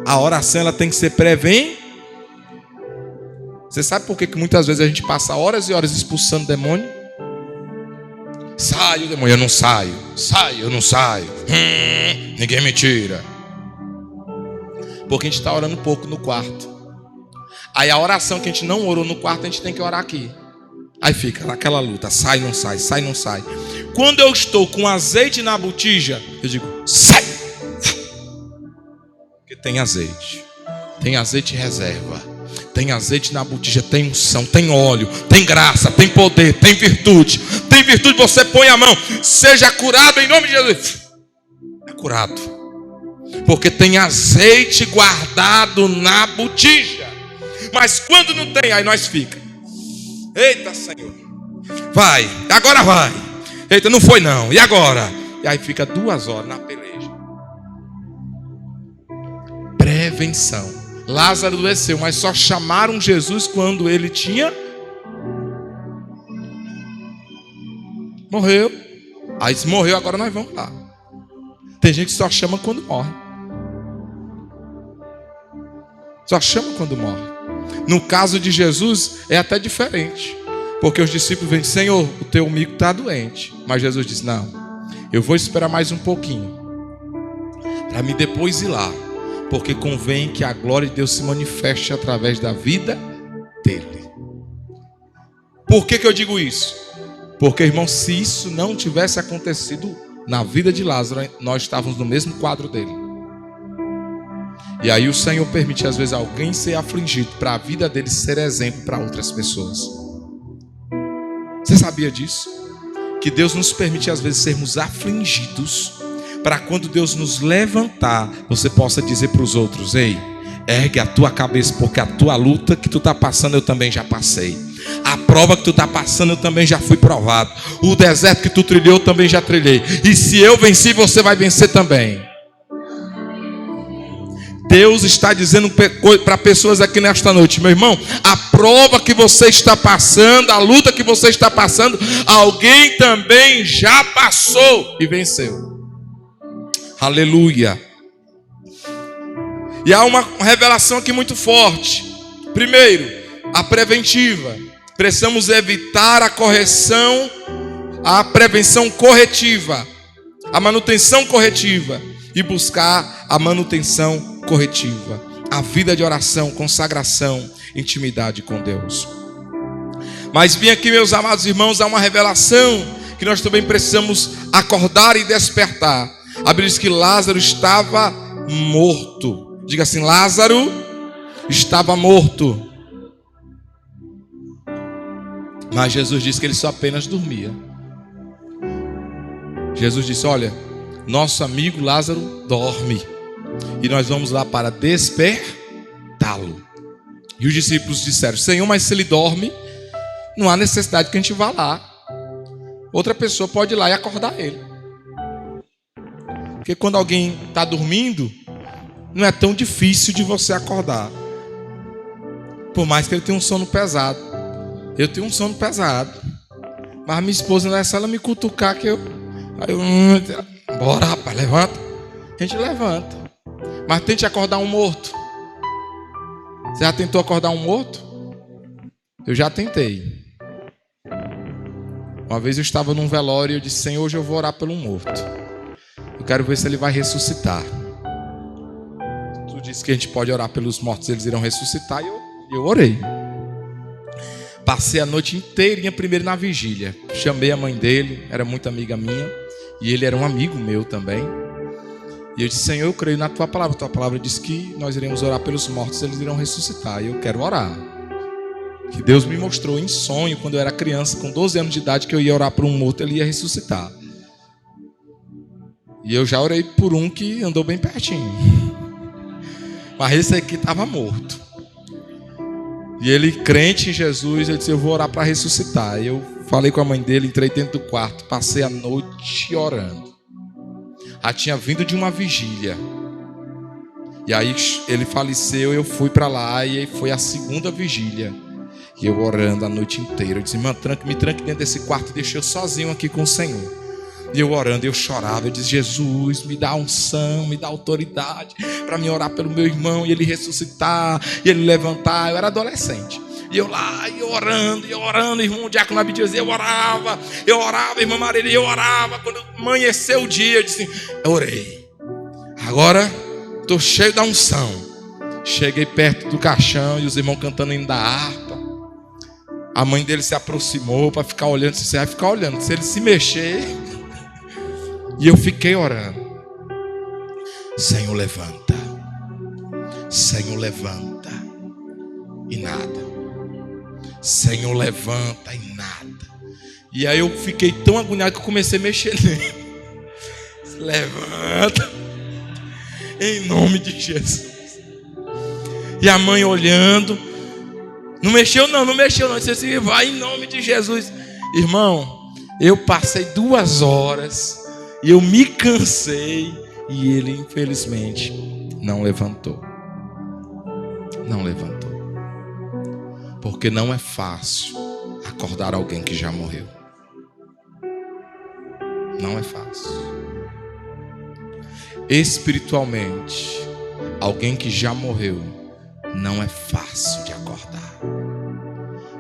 [SPEAKER 1] A oração ela tem que ser preventiva. Você sabe por que muitas vezes a gente passa horas e horas expulsando demônio? Sai o demônio, eu não saio. Sai, eu não saio. Ninguém me tira. Porque a gente está orando pouco no quarto. Aí a oração que a gente não orou no quarto, a gente tem que orar aqui. Aí fica naquela luta, sai, não sai, sai, não sai. Quando eu estou com azeite na botija, eu digo, sai. Porque tem azeite reserva. Tem azeite na botija, tem unção, tem óleo, tem graça, tem poder, tem virtude. Tem virtude, você põe a mão, seja curado em nome de Jesus. É curado. Porque tem azeite guardado na botija. Mas quando não tem, aí nós fica. Eita, Senhor. Vai, agora vai. Eita, não foi não, e agora? E aí fica 2 horas na peleja. Prevenção. Lázaro adoeceu, mas só chamaram Jesus quando ele tinha morreu. Aí se morreu, agora nós vamos lá. Tem gente que só chama quando morre. Só chama quando morre. No caso de Jesus é até diferente, porque os discípulos vêm: Senhor, o teu amigo está doente. Mas Jesus diz: não, eu vou esperar mais um pouquinho, para mim depois ir lá. Porque convém que a glória de Deus se manifeste através da vida dele. Por que eu digo isso? Porque, irmão, se isso não tivesse acontecido na vida de Lázaro, nós estávamos no mesmo quadro dele. E aí o Senhor permite às vezes alguém ser afligido para a vida dele ser exemplo para outras pessoas. Você sabia disso? Que Deus nos permite às vezes sermos afligidos, para quando Deus nos levantar, você possa dizer para os outros: ei, ergue a tua cabeça, porque a tua luta que tu está passando eu também já passei. A prova que tu está passando eu também já fui provado. O deserto que tu trilhou eu também já trilhei. E se eu venci, você vai vencer também. Deus está dizendo para pessoas aqui nesta noite: meu irmão, a prova que você está passando, a luta que você está passando, alguém também já passou e venceu. Aleluia. E há uma revelação aqui muito forte. Primeiro, a preventiva. Precisamos evitar a correção, a prevenção corretiva, a manutenção corretiva, e buscar a manutenção corretiva. A vida de oração, consagração, intimidade com Deus. Mas bem aqui, meus amados irmãos, há uma revelação que nós também precisamos acordar e despertar. A Bíblia diz que Lázaro estava morto. Diga assim: Lázaro estava morto. Mas Jesus disse que ele só apenas dormia. Jesus disse: olha, nosso amigo Lázaro dorme, e nós vamos lá para despertá-lo. E os discípulos disseram: Senhor, mas se ele dorme, não há necessidade que a gente vá lá. Outra pessoa pode ir lá e acordar ele. Porque quando alguém está dormindo, não é tão difícil de você acordar. Por mais que ele tenha um sono pesado. Eu tenho um sono pesado. Mas minha esposa, não é só ela me cutucar que eu... bora, rapaz, levanta. A gente levanta. Mas tente acordar um morto. Você já tentou acordar um morto? Eu já tentei. Uma vez eu estava num velório e eu disse: Senhor, hoje eu vou orar pelo morto. Eu quero ver se ele vai ressuscitar. Tu disse que a gente pode orar pelos mortos, eles irão ressuscitar. E eu orei. Passei a noite inteirinha primeiro na vigília. Chamei a mãe dele, era muito amiga minha, e ele era um amigo meu também. E eu disse: Senhor, eu creio na tua palavra. Tua palavra diz que nós iremos orar pelos mortos, eles irão ressuscitar. E eu quero orar. Que Deus me mostrou em sonho, quando eu era criança, com 12 anos de idade, que eu ia orar por um morto, ele ia ressuscitar. E eu já orei por um que andou bem pertinho. Mas esse aqui estava morto. E ele, crente em Jesus, ele disse: eu vou orar para ressuscitar. E eu falei com a mãe dele, entrei dentro do quarto, passei a noite orando. Já tinha vindo de uma vigília. E aí ele faleceu, eu fui para lá e foi a segunda vigília. E eu orando a noite inteira. Eu disse: irmã, me tranque dentro desse quarto e deixa eu sozinho aqui com o Senhor. E eu orando, eu chorava, eu disse: Jesus, me dá unção, me dá autoridade para me orar pelo meu irmão e ele ressuscitar, e ele levantar. Eu era adolescente. E eu lá, e eu orando, irmão Diácono Abdias, eu orava, irmã Marília, eu orava. Quando amanheceu o dia, eu disse: eu orei. Agora estou cheio da unção. Cheguei perto do caixão e os irmãos cantando ainda da harpa. A mãe dele se aproximou para ficar olhando. Você vai ficar olhando, se ele se mexer. E eu fiquei orando. Senhor, levanta. Senhor, levanta. e nada. Senhor, levanta e nada. E aí eu fiquei tão agoniado que eu comecei a mexer nele. Levanta, em nome de Jesus. E a mãe olhando, não mexeu não. Disse assim, vai em nome de Jesus. Irmão, eu passei 2 horas e eu me cansei e ele infelizmente não levantou. Não levantou. Porque não é fácil acordar alguém que já morreu. Não é fácil. Espiritualmente, alguém que já morreu não é fácil de acordar.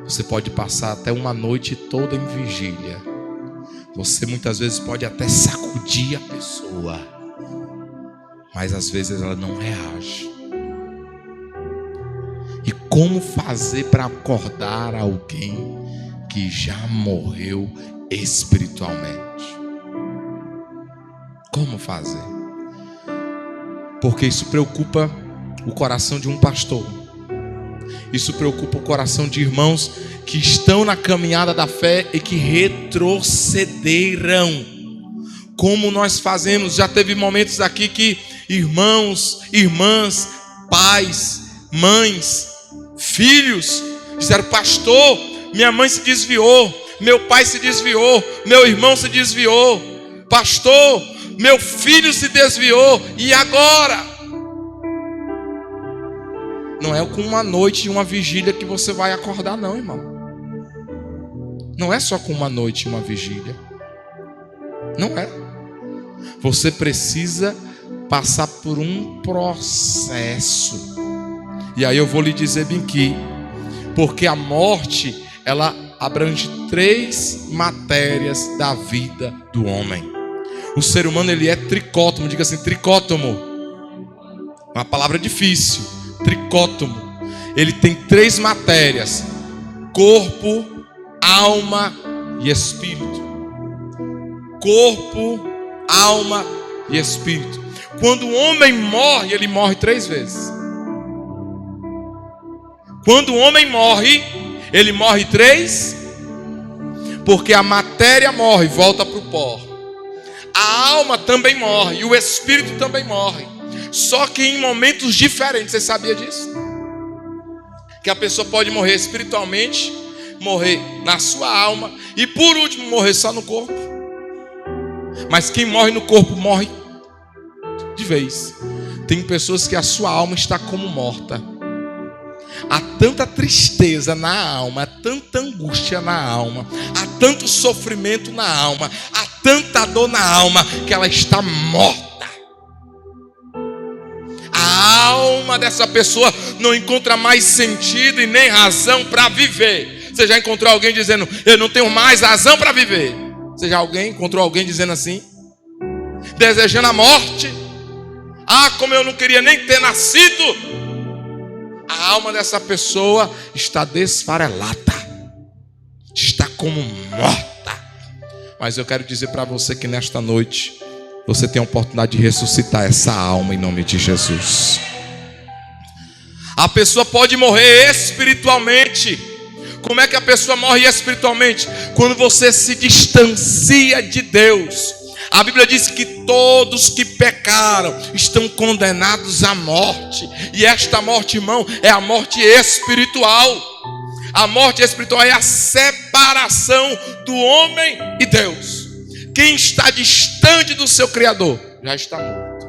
[SPEAKER 1] Você pode passar até uma noite toda em vigília. Você muitas vezes pode até sacudir a pessoa, mas às vezes ela não reage. E como fazer para acordar alguém que já morreu espiritualmente? Como fazer? Porque isso preocupa o coração de um pastor. Isso preocupa o coração de irmãos que estão na caminhada da fé e que retrocederam. Como nós fazemos, já teve momentos aqui que irmãos, irmãs, pais, mães, filhos disseram: pastor, minha mãe se desviou, meu pai se desviou, meu irmão se desviou, pastor, meu filho se desviou, e agora? Não é com uma noite e uma vigília que você vai acordar, não, irmão. Não é só com uma noite e uma vigília. Não é. Você precisa passar por um processo. E aí eu vou lhe dizer bem aqui, porque a morte, ela abrange 3 matérias da vida do homem. O ser humano, ele é tricótomo. Diga assim, tricótomo. Uma palavra difícil. Tricótomo. Ele tem 3 matérias: corpo, alma e espírito. Corpo, alma e espírito. Quando o homem morre, ele morre 3 vezes. Quando o homem morre, ele morre 3, porque a matéria morre e volta para o pó. A alma também morre e o espírito também morre. Só que em momentos diferentes. Você sabia disso? Que a pessoa pode morrer espiritualmente, morrer na sua alma e por último morrer só no corpo. Mas quem morre no corpo morre de vez. Tem pessoas que a sua alma está como morta. Há tanta tristeza na alma, há tanta angústia na alma, há tanto sofrimento na alma, há tanta dor na alma, que ela está morta. A alma dessa pessoa não encontra mais sentido e nem razão para viver. Você já encontrou alguém dizendo: eu não tenho mais razão para viver? Você já encontrou alguém dizendo assim? Desejando a morte? Ah, como eu não queria nem ter nascido. A alma dessa pessoa está desfarelada, está como morta. Mas eu quero dizer para você que nesta noite você tem a oportunidade de ressuscitar essa alma em nome de Jesus. A pessoa pode morrer espiritualmente. Como é que a pessoa morre espiritualmente? Quando você se distancia de Deus. A Bíblia diz que todos que pecaram estão condenados à morte. E esta morte, irmão, é a morte espiritual. A morte espiritual é a separação do homem e Deus. Quem está distante do seu Criador já está morto.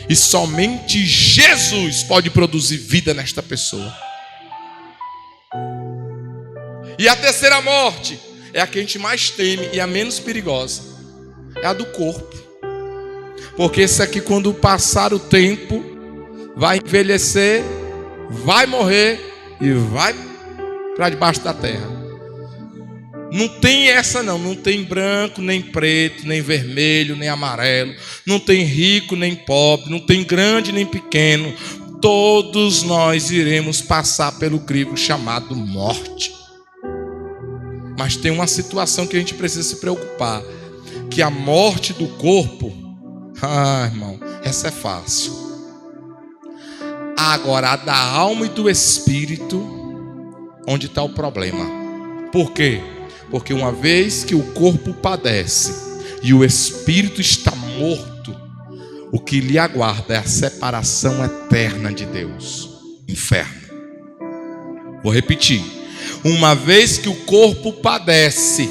[SPEAKER 1] E somente Jesus pode produzir vida nesta pessoa. E a terceira morte é a que a gente mais teme e a menos perigosa. É a do corpo. Porque esse aqui, quando passar o tempo, vai envelhecer, vai morrer e vai para debaixo da terra. Não tem essa não. Não tem branco, nem preto, nem vermelho, nem amarelo. Não tem rico, nem pobre. Não tem grande, nem pequeno. Todos nós iremos passar pelo crivo chamado morte. Mas tem uma situação que a gente precisa se preocupar. Que a morte do corpo, irmão, essa é fácil. Agora, a da alma e do espírito, onde está o problema? Por quê? Porque uma vez que o corpo padece e o espírito está morto, o que lhe aguarda é a separação eterna de Deus, inferno. Vou repetir. Uma vez que o corpo padece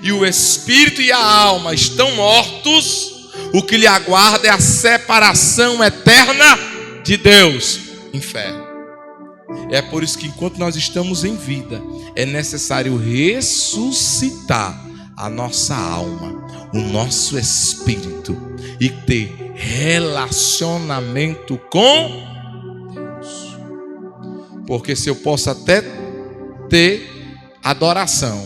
[SPEAKER 1] e o espírito e a alma estão mortos, o que lhe aguarda é a separação eterna de Deus, inferno. É por isso que enquanto nós estamos em vida, é necessário ressuscitar a nossa alma, o nosso espírito e ter relacionamento com Deus. Porque se eu posso até ter adoração,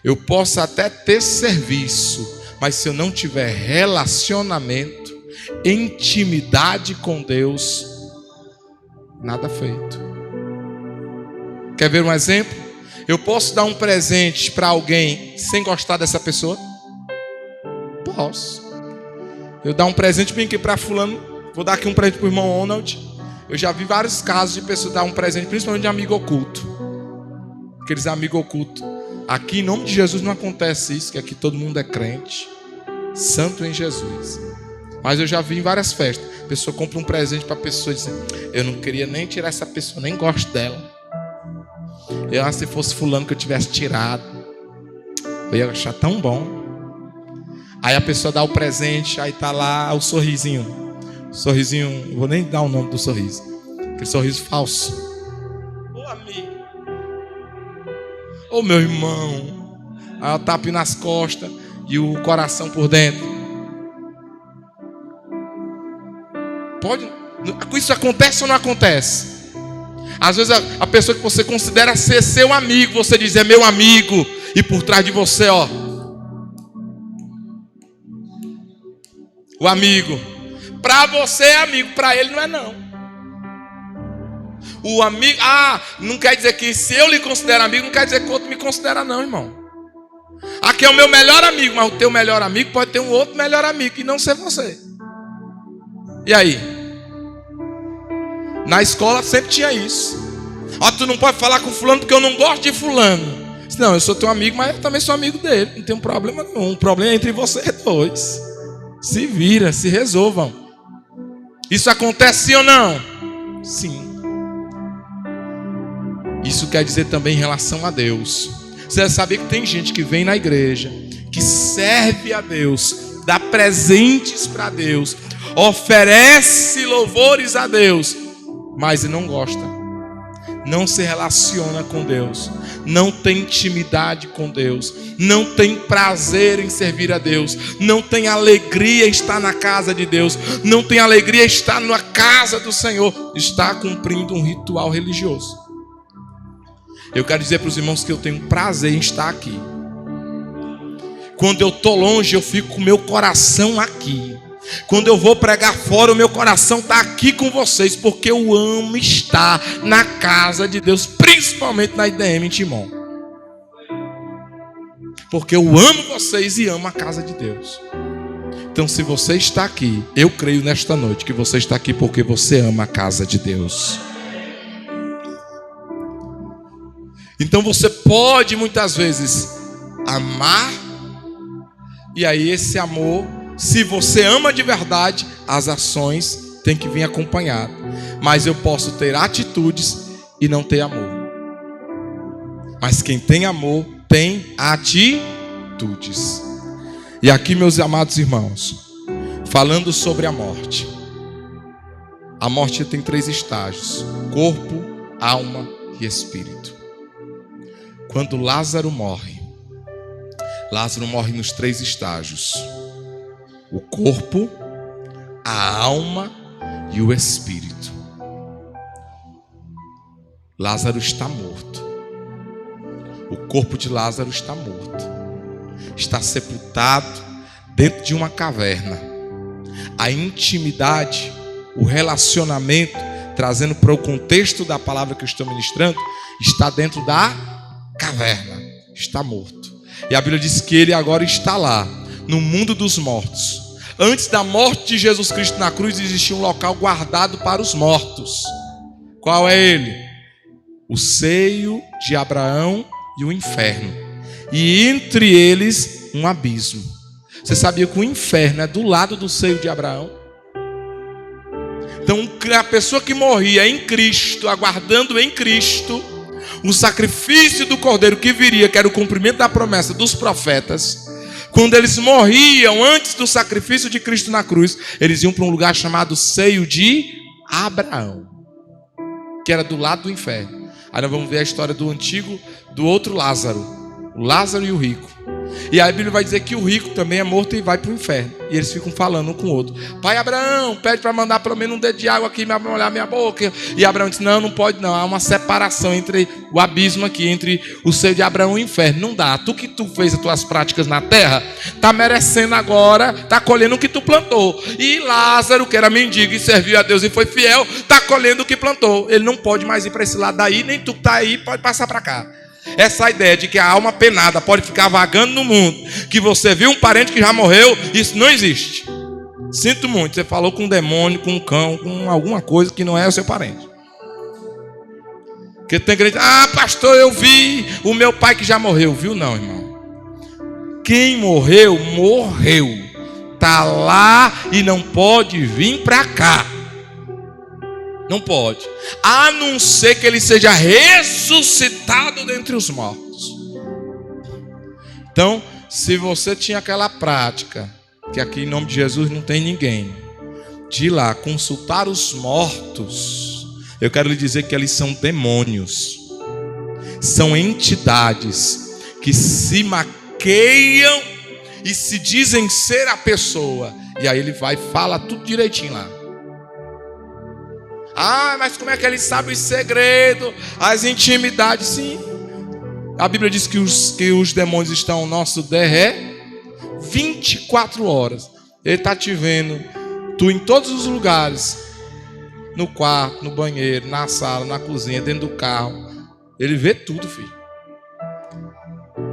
[SPEAKER 1] eu posso até ter serviço, mas se eu não tiver relacionamento, intimidade com Deus, nada feito. Quer ver um exemplo? Eu posso dar um presente para alguém sem gostar dessa pessoa? Posso. Eu dar um presente bem aqui para fulano. Vou dar aqui um presente para o irmão Ronald. Eu já vi vários casos de pessoas dar um presente, principalmente de amigo oculto. Aqueles amigos ocultos. Aqui em nome de Jesus não acontece isso, que aqui todo mundo é crente, santo em Jesus. Mas eu já vi em várias festas, a pessoa compra um presente para a pessoa e diz: eu não queria nem tirar essa pessoa, nem gosto dela. Se fosse fulano que eu tivesse tirado, eu ia achar tão bom. Aí a pessoa dá o presente, aí tá lá o sorrisinho. Sorrisinho, não vou nem dar o nome do sorriso. Aquele sorriso falso. Ô amigo, ô meu irmão. Aí o tapa nas costas e o coração por dentro. Pode? Isso acontece ou não acontece? Às vezes a pessoa que você considera ser seu amigo, você diz: é meu amigo, e por trás de você, ó, o amigo. Para você é amigo, para ele não é não. O amigo, não quer dizer que se eu lhe considero amigo, não quer dizer que o outro me considera não, irmão. Aqui é o meu melhor amigo, mas o teu melhor amigo pode ter um outro melhor amigo e não ser você. E aí? Na escola sempre tinha isso. Tu não pode falar com fulano porque eu não gosto de fulano. Não, eu sou teu amigo, mas eu também sou amigo dele. Não tem um problema nenhum. O problema é entre vocês dois. Se vira, se resolvam. Isso acontece sim ou não? Sim. Isso quer dizer também em relação a Deus. Você sabia que tem gente que vem na igreja, que serve a Deus, dá presentes para Deus, oferece louvores a Deus, mas não gosta, não se relaciona com Deus, não tem intimidade com Deus, não tem prazer em servir a Deus, não tem alegria em estar na casa de Deus, não tem alegria em estar na casa do Senhor, está cumprindo um ritual religioso. Eu quero dizer para os irmãos que eu tenho prazer em estar aqui. Quando eu estou longe, eu fico com o meu coração aqui. Quando eu vou pregar fora, o meu coração está aqui com vocês, porque eu amo estar na casa de Deus, principalmente na IDM em Timon. Porque eu amo vocês e amo a casa de Deus. Então, se você está aqui, eu creio nesta noite que você está aqui porque você ama a casa de Deus. Então você pode muitas vezes amar, e aí esse amor, se você ama de verdade, as ações têm que vir acompanhadas. Mas eu posso ter atitudes e não ter amor. Mas quem tem amor tem atitudes. E aqui, meus amados irmãos, falando sobre a morte. A morte tem 3 estágios: corpo, alma e espírito. Quando Lázaro morre nos 3 estágios: o corpo, a alma e o espírito. Lázaro está morto. O corpo de Lázaro está morto. Está sepultado dentro de uma caverna. A intimidade, o relacionamento, trazendo para o contexto da palavra que eu estou ministrando, está dentro da caverna. Está morto. E a Bíblia diz que ele agora está lá, no mundo dos mortos. Antes da morte de Jesus Cristo na cruz, existia um local guardado para os mortos. Qual é ele? O seio de Abraão e o inferno. E entre eles um abismo. Você sabia que o inferno é do lado do seio de Abraão? Então a pessoa que morria em Cristo, aguardando em Cristo o sacrifício do Cordeiro que viria, que era o cumprimento da promessa dos profetas, quando eles morriam antes do sacrifício de Cristo na cruz, eles iam para um lugar chamado seio de Abraão, que era do lado do inferno. Aí nós vamos ver a história do outro Lázaro, o Lázaro e o rico. E a Bíblia vai dizer que o rico também é morto e vai para o inferno. E eles ficam falando um com o outro: pai Abraão, pede para mandar pelo menos um dedo de água aqui para molhar minha boca. E Abraão disse: não pode não. Há uma separação entre o abismo aqui, entre o seio de Abraão e o inferno. Não dá. Tu que tu fez as tuas práticas na terra, está merecendo agora, está colhendo o que tu plantou. E Lázaro, que era mendigo e serviu a Deus e foi fiel, está colhendo o que plantou. Ele não pode mais ir para esse lado daí, nem tu que está aí pode passar para cá. Essa ideia de que a alma penada pode ficar vagando no mundo, que você viu um parente que já morreu, isso não existe. Sinto muito, você falou com um demônio, com um cão, com alguma coisa que não é o seu parente. Porque tem crente: pastor, eu vi o meu pai que já morreu. Viu não, irmão? Quem morreu, morreu. Está lá e não pode vir para cá. Não pode, a não ser que ele seja ressuscitado dentre os mortos. Então, se você tinha aquela prática, que aqui em nome de Jesus não tem ninguém, de ir lá consultar os mortos, eu quero lhe dizer que eles são demônios, são entidades que se maqueiam e se dizem ser a pessoa, e aí ele vai e fala tudo direitinho lá. Mas como é que ele sabe os segredos, as intimidades? Sim, a Bíblia diz que os demônios estão ao nosso derré 24 horas. Ele está te vendo, tu em todos os lugares, no quarto, no banheiro, na sala, na cozinha, dentro do carro. Ele vê tudo, filho.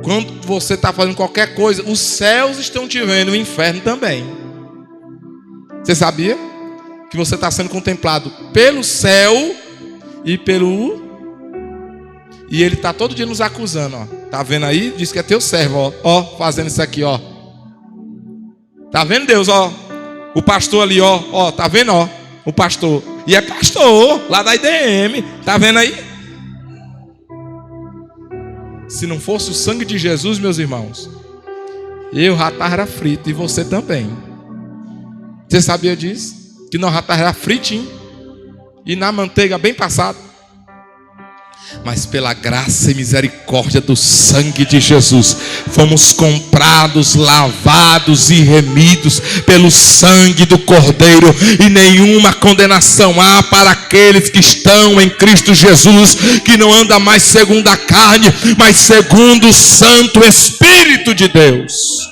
[SPEAKER 1] Quando você está fazendo qualquer coisa, os céus estão te vendo, o inferno também. Você sabia? Que você está sendo contemplado pelo céu e e ele está todo dia nos acusando, ó. Tá vendo aí? Diz que é teu servo, ó, fazendo isso aqui, ó. Tá vendo, Deus, ó? O pastor ali, ó, tá vendo, ó? O pastor. E é pastor lá da IDM. Tá vendo aí? Se não fosse o sangue de Jesus, meus irmãos, eu já estava frito e você também. Você sabia disso? Que nós já estávamos fritinho e na manteiga bem passado. Mas pela graça e misericórdia do sangue de Jesus, fomos comprados, lavados e remidos pelo sangue do Cordeiro, e nenhuma condenação há para aqueles que estão em Cristo Jesus, que não anda mais segundo a carne, mas segundo o Santo Espírito de Deus.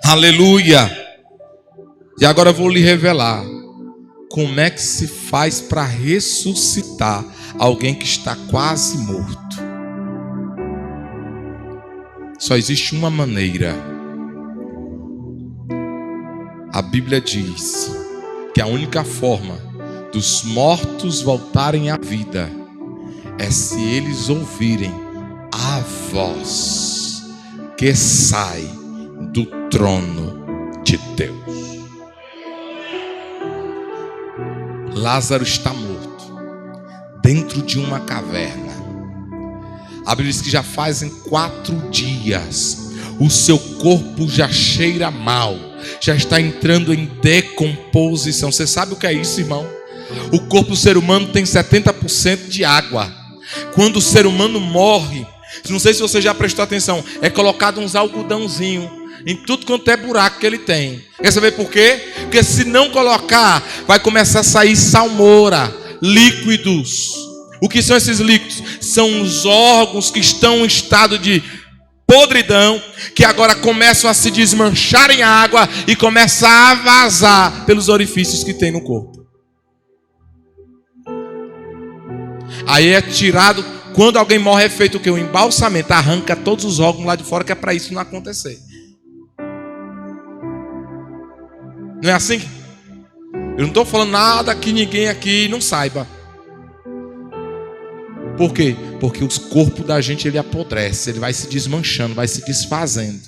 [SPEAKER 1] Aleluia. E agora eu vou lhe revelar como é que se faz para ressuscitar alguém que está quase morto. Só existe uma maneira. A Bíblia diz que a única forma dos mortos voltarem à vida é se eles ouvirem a voz que sai do trono de Deus. Lázaro está morto dentro de uma caverna. A Bíblia diz que já fazem 4 dias. O seu corpo já cheira mal, já está entrando em decomposição. Você sabe o que é isso, irmão? O corpo do ser humano tem 70% de água. Quando o ser humano morre, não sei se você já prestou atenção, é colocado uns algodãozinho em tudo quanto é buraco que ele tem. Quer saber por quê? Porque se não colocar, vai começar a sair salmoura, líquidos. O que são esses líquidos? São os órgãos que estão em estado de podridão, que agora começam a se desmanchar em água e começam a vazar pelos orifícios que tem no corpo. Aí é tirado. Quando alguém morre é feito o quê? O embalsamento, arranca todos os órgãos lá de fora, que é para isso não acontecer. Não é assim? Eu não estou falando nada que ninguém aqui não saiba. Por quê? Porque o corpo da gente ele apodrece, ele vai se desmanchando, vai se desfazendo.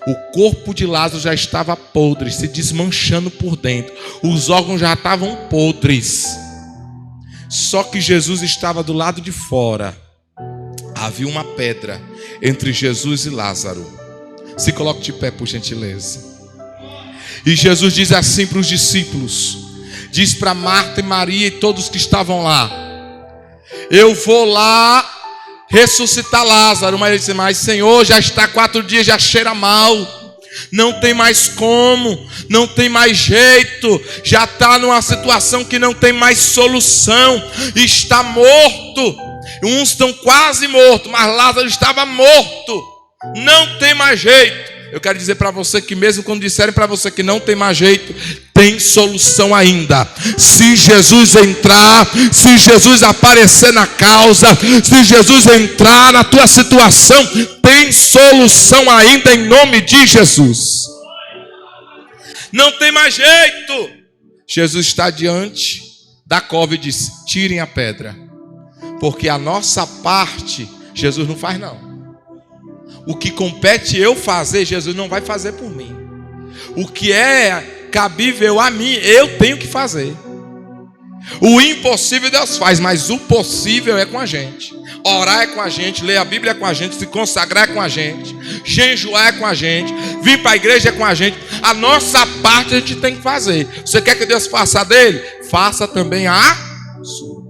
[SPEAKER 1] O corpo de Lázaro já estava podre, se desmanchando por dentro. Os órgãos já estavam podres. Só que Jesus estava do lado de fora. Havia uma pedra entre Jesus e Lázaro. Se coloque de pé, por gentileza. E Jesus diz assim para os discípulos. Diz para Marta e Maria e todos que estavam lá. Eu vou lá ressuscitar Lázaro. Mas ele disse, mas Senhor, já está 4 dias, já cheira mal. Não tem mais como, não tem mais jeito. Já está numa situação que não tem mais solução. Está morto. Uns estão quase mortos, mas Lázaro estava morto. Não tem mais jeito. Eu quero dizer para você que mesmo quando disserem para você que não tem mais jeito, tem solução ainda. Se Jesus entrar, se Jesus aparecer na causa, se Jesus entrar na tua situação, tem solução ainda em nome de Jesus. Não tem mais jeito. Jesus está diante da cova e diz, tirem a pedra. Porque a nossa parte, Jesus não faz não. O que compete eu fazer, Jesus não vai fazer por mim. O que é cabível a mim, eu tenho que fazer. O impossível Deus faz, mas o possível é com a gente. Orar é com a gente, ler a Bíblia é com a gente, se consagrar é com a gente, jejuar é com a gente, vir para a igreja é com a gente. A nossa parte a gente tem que fazer. Você quer que Deus faça a dele? Faça também a sua.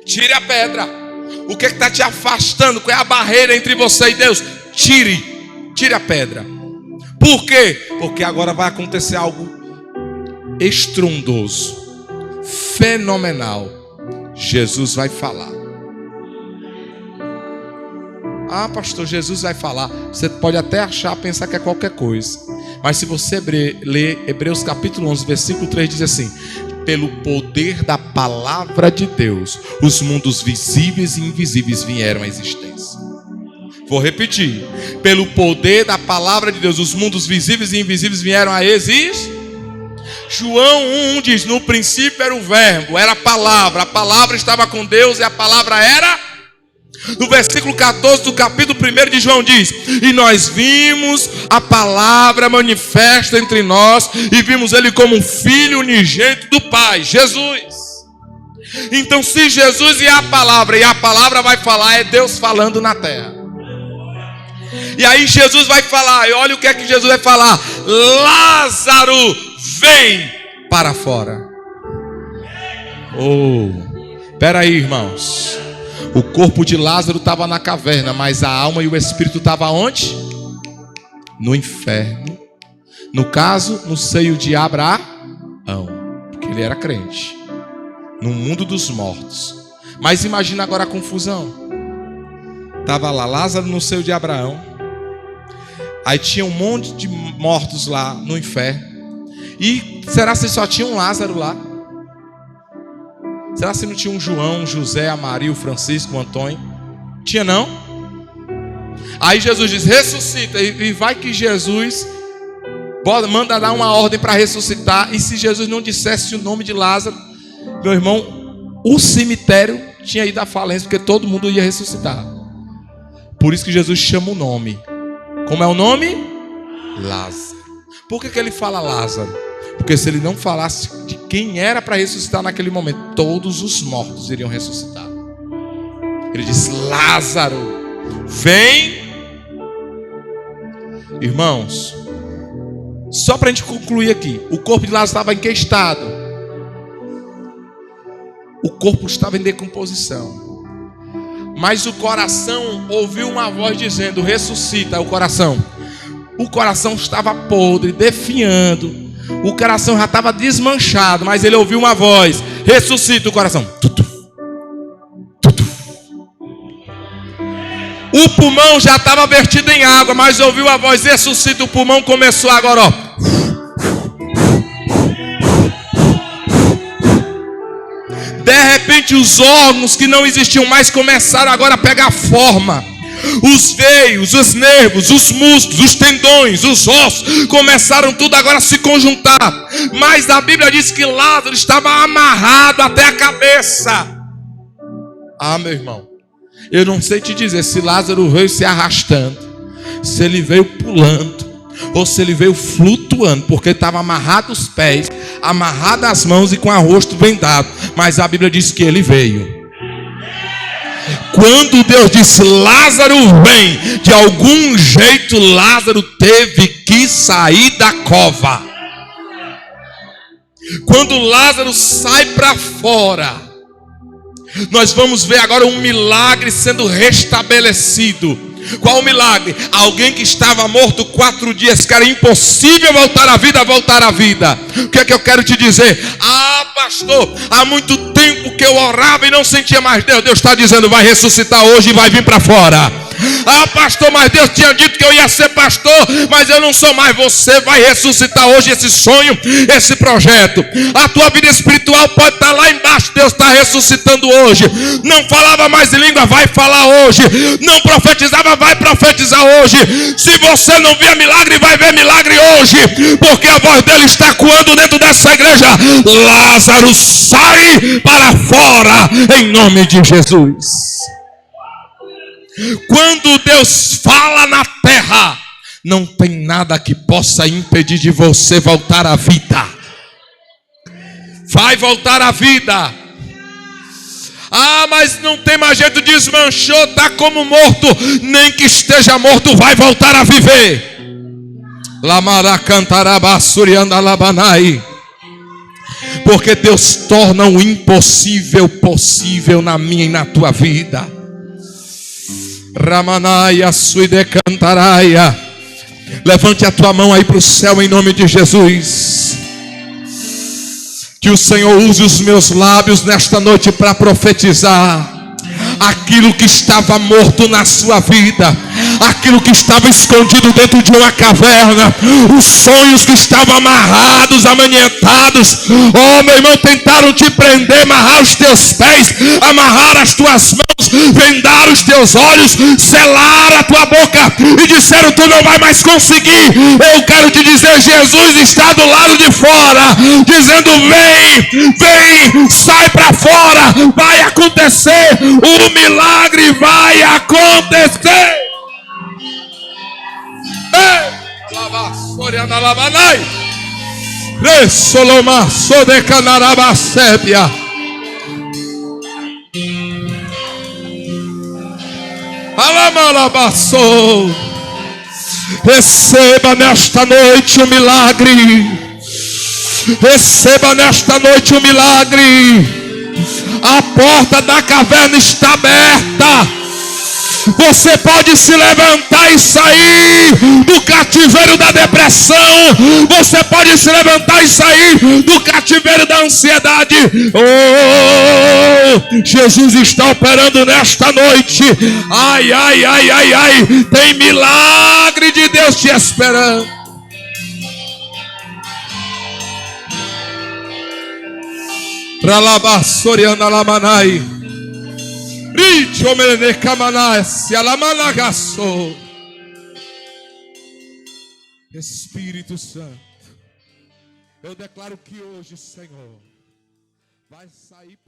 [SPEAKER 1] Tire a pedra. O que está te afastando? Qual é a barreira entre você e Deus? Tire a pedra. Por quê? Porque agora vai acontecer algo estrondoso, fenomenal. Jesus vai falar. Ah, pastor, Jesus vai falar. Você pode até pensar que é qualquer coisa. Mas se você ler Hebreus capítulo 11, versículo 3, diz assim: pelo poder da palavra de Deus, os mundos visíveis e invisíveis vieram à existência. Vou repetir. Pelo poder da palavra de Deus, os mundos visíveis e invisíveis vieram à existência. João 1 diz, no princípio era o verbo, era a palavra estava com Deus e a palavra era... No versículo 14 do capítulo 1 de João diz, e nós vimos a palavra manifesta entre nós, e vimos ele como um filho unigênito do Pai, Jesus. Então se Jesus é a palavra vai falar, é Deus falando na terra. E aí Jesus vai falar, e olha o que é que Jesus vai falar: Lázaro, vem para fora. Espera aí, irmãos. O corpo de Lázaro estava na caverna, mas a alma e o espírito estavam onde? No inferno. No caso, no seio de Abraão, porque ele era crente. No mundo dos mortos. Mas imagina agora a confusão. Estava lá Lázaro no seio de Abraão. Aí tinha um monte de mortos lá no inferno. E será que só tinha um Lázaro lá? Será que não tinha um João, um José, a Maria, o Francisco, o Antônio? Tinha não? Aí Jesus diz, ressuscita. E vai que Jesus manda dar uma ordem para ressuscitar. E se Jesus não dissesse o nome de Lázaro, meu irmão, o cemitério tinha ido à falência, porque todo mundo ia ressuscitar. Por isso que Jesus chama o nome. Como é o nome? Lázaro. Por que ele fala Lázaro? Porque se ele não falasse de quem era para ressuscitar naquele momento, todos os mortos iriam ressuscitar. Ele diz, Lázaro, vem. Irmãos, só para a gente concluir aqui, o corpo de Lázaro estava em que estado? O corpo estava em decomposição. Mas o coração ouviu uma voz dizendo, ressuscita. O coração estava podre, definhando. O coração já estava desmanchado, mas ele ouviu uma voz, ressuscita o coração. O pulmão já estava vertido em água, mas ouviu a voz, ressuscita. O pulmão começou agora, ó. De repente os órgãos que não existiam mais começaram agora a pegar forma. Os veios, os nervos, os músculos, os tendões, os ossos começaram tudo agora a se conjuntar. Mas a Bíblia diz que Lázaro estava amarrado até a cabeça. Ah, meu irmão, eu não sei te dizer se Lázaro veio se arrastando, se ele veio pulando, ou se ele veio flutuando, porque estava amarrado os pés, amarrado as mãos e com o rosto vendado. Mas a Bíblia diz que ele veio. Quando Deus disse Lázaro vem, de algum jeito Lázaro teve que sair da cova. Quando Lázaro sai para fora, nós vamos ver agora um milagre sendo restabelecido. Qual o milagre? Alguém que estava morto 4 dias, que era impossível voltar à vida, voltar à vida. O que é que eu quero te dizer? Ah, pastor, há muito tempo que eu orava e não sentia mais Deus. Deus está dizendo, vai ressuscitar hoje e vai vir para fora. Ah, pastor, mas Deus tinha dito que eu ia ser pastor, mas eu não sou mais. Você vai ressuscitar hoje esse sonho, esse projeto. A tua vida espiritual pode estar lá embaixo, Deus está ressuscitando hoje. Não falava mais em língua, vai falar hoje. Não profetizava, vai profetizar hoje. Se você não via milagre, vai ver milagre hoje, porque a voz dele está ecoando dentro dessa igreja. Lázaro, sai para fora, em nome de Jesus. Quando Deus fala na terra, não tem nada que possa impedir de você voltar à vida. Vai voltar à vida. Ah, mas não tem mais jeito, desmanchou, está como morto. Nem que esteja morto, vai voltar a viver. Porque Deus torna o impossível possível na minha e na tua vida. Ramanaia suide cantaraia. Levante a tua mão aí para o céu em nome de Jesus. Que o Senhor use os meus lábios nesta noite para profetizar aquilo que estava morto na sua vida, aquilo que estava escondido dentro de uma caverna, os sonhos que estavam amarrados, amanhetados. Oh, meu irmão, tentaram te prender, amarrar os teus pés, amarrar as tuas mãos, vendar os teus olhos, selar a tua boca e disseram, tu não vai mais conseguir. Eu quero te dizer, Jesus está do lado de fora, dizendo, vem, vem, sai para fora, vai acontecer, o milagre vai acontecer. Ei, alabasoriana labanai, resoloma sode canarabasébia. Alamalabassou. Receba nesta noite o milagre. Receba nesta noite o milagre. A porta da caverna está aberta. Você pode se levantar e sair do cativeiro da depressão. Você pode se levantar e sair do cativeiro da ansiedade. Oh, Jesus está operando nesta noite. Ai, ai, ai, ai, ai. Tem milagre de Deus te esperando. Ralabassoriana lamanai. Espírito Santo, eu declaro que hoje, Senhor, vai sair para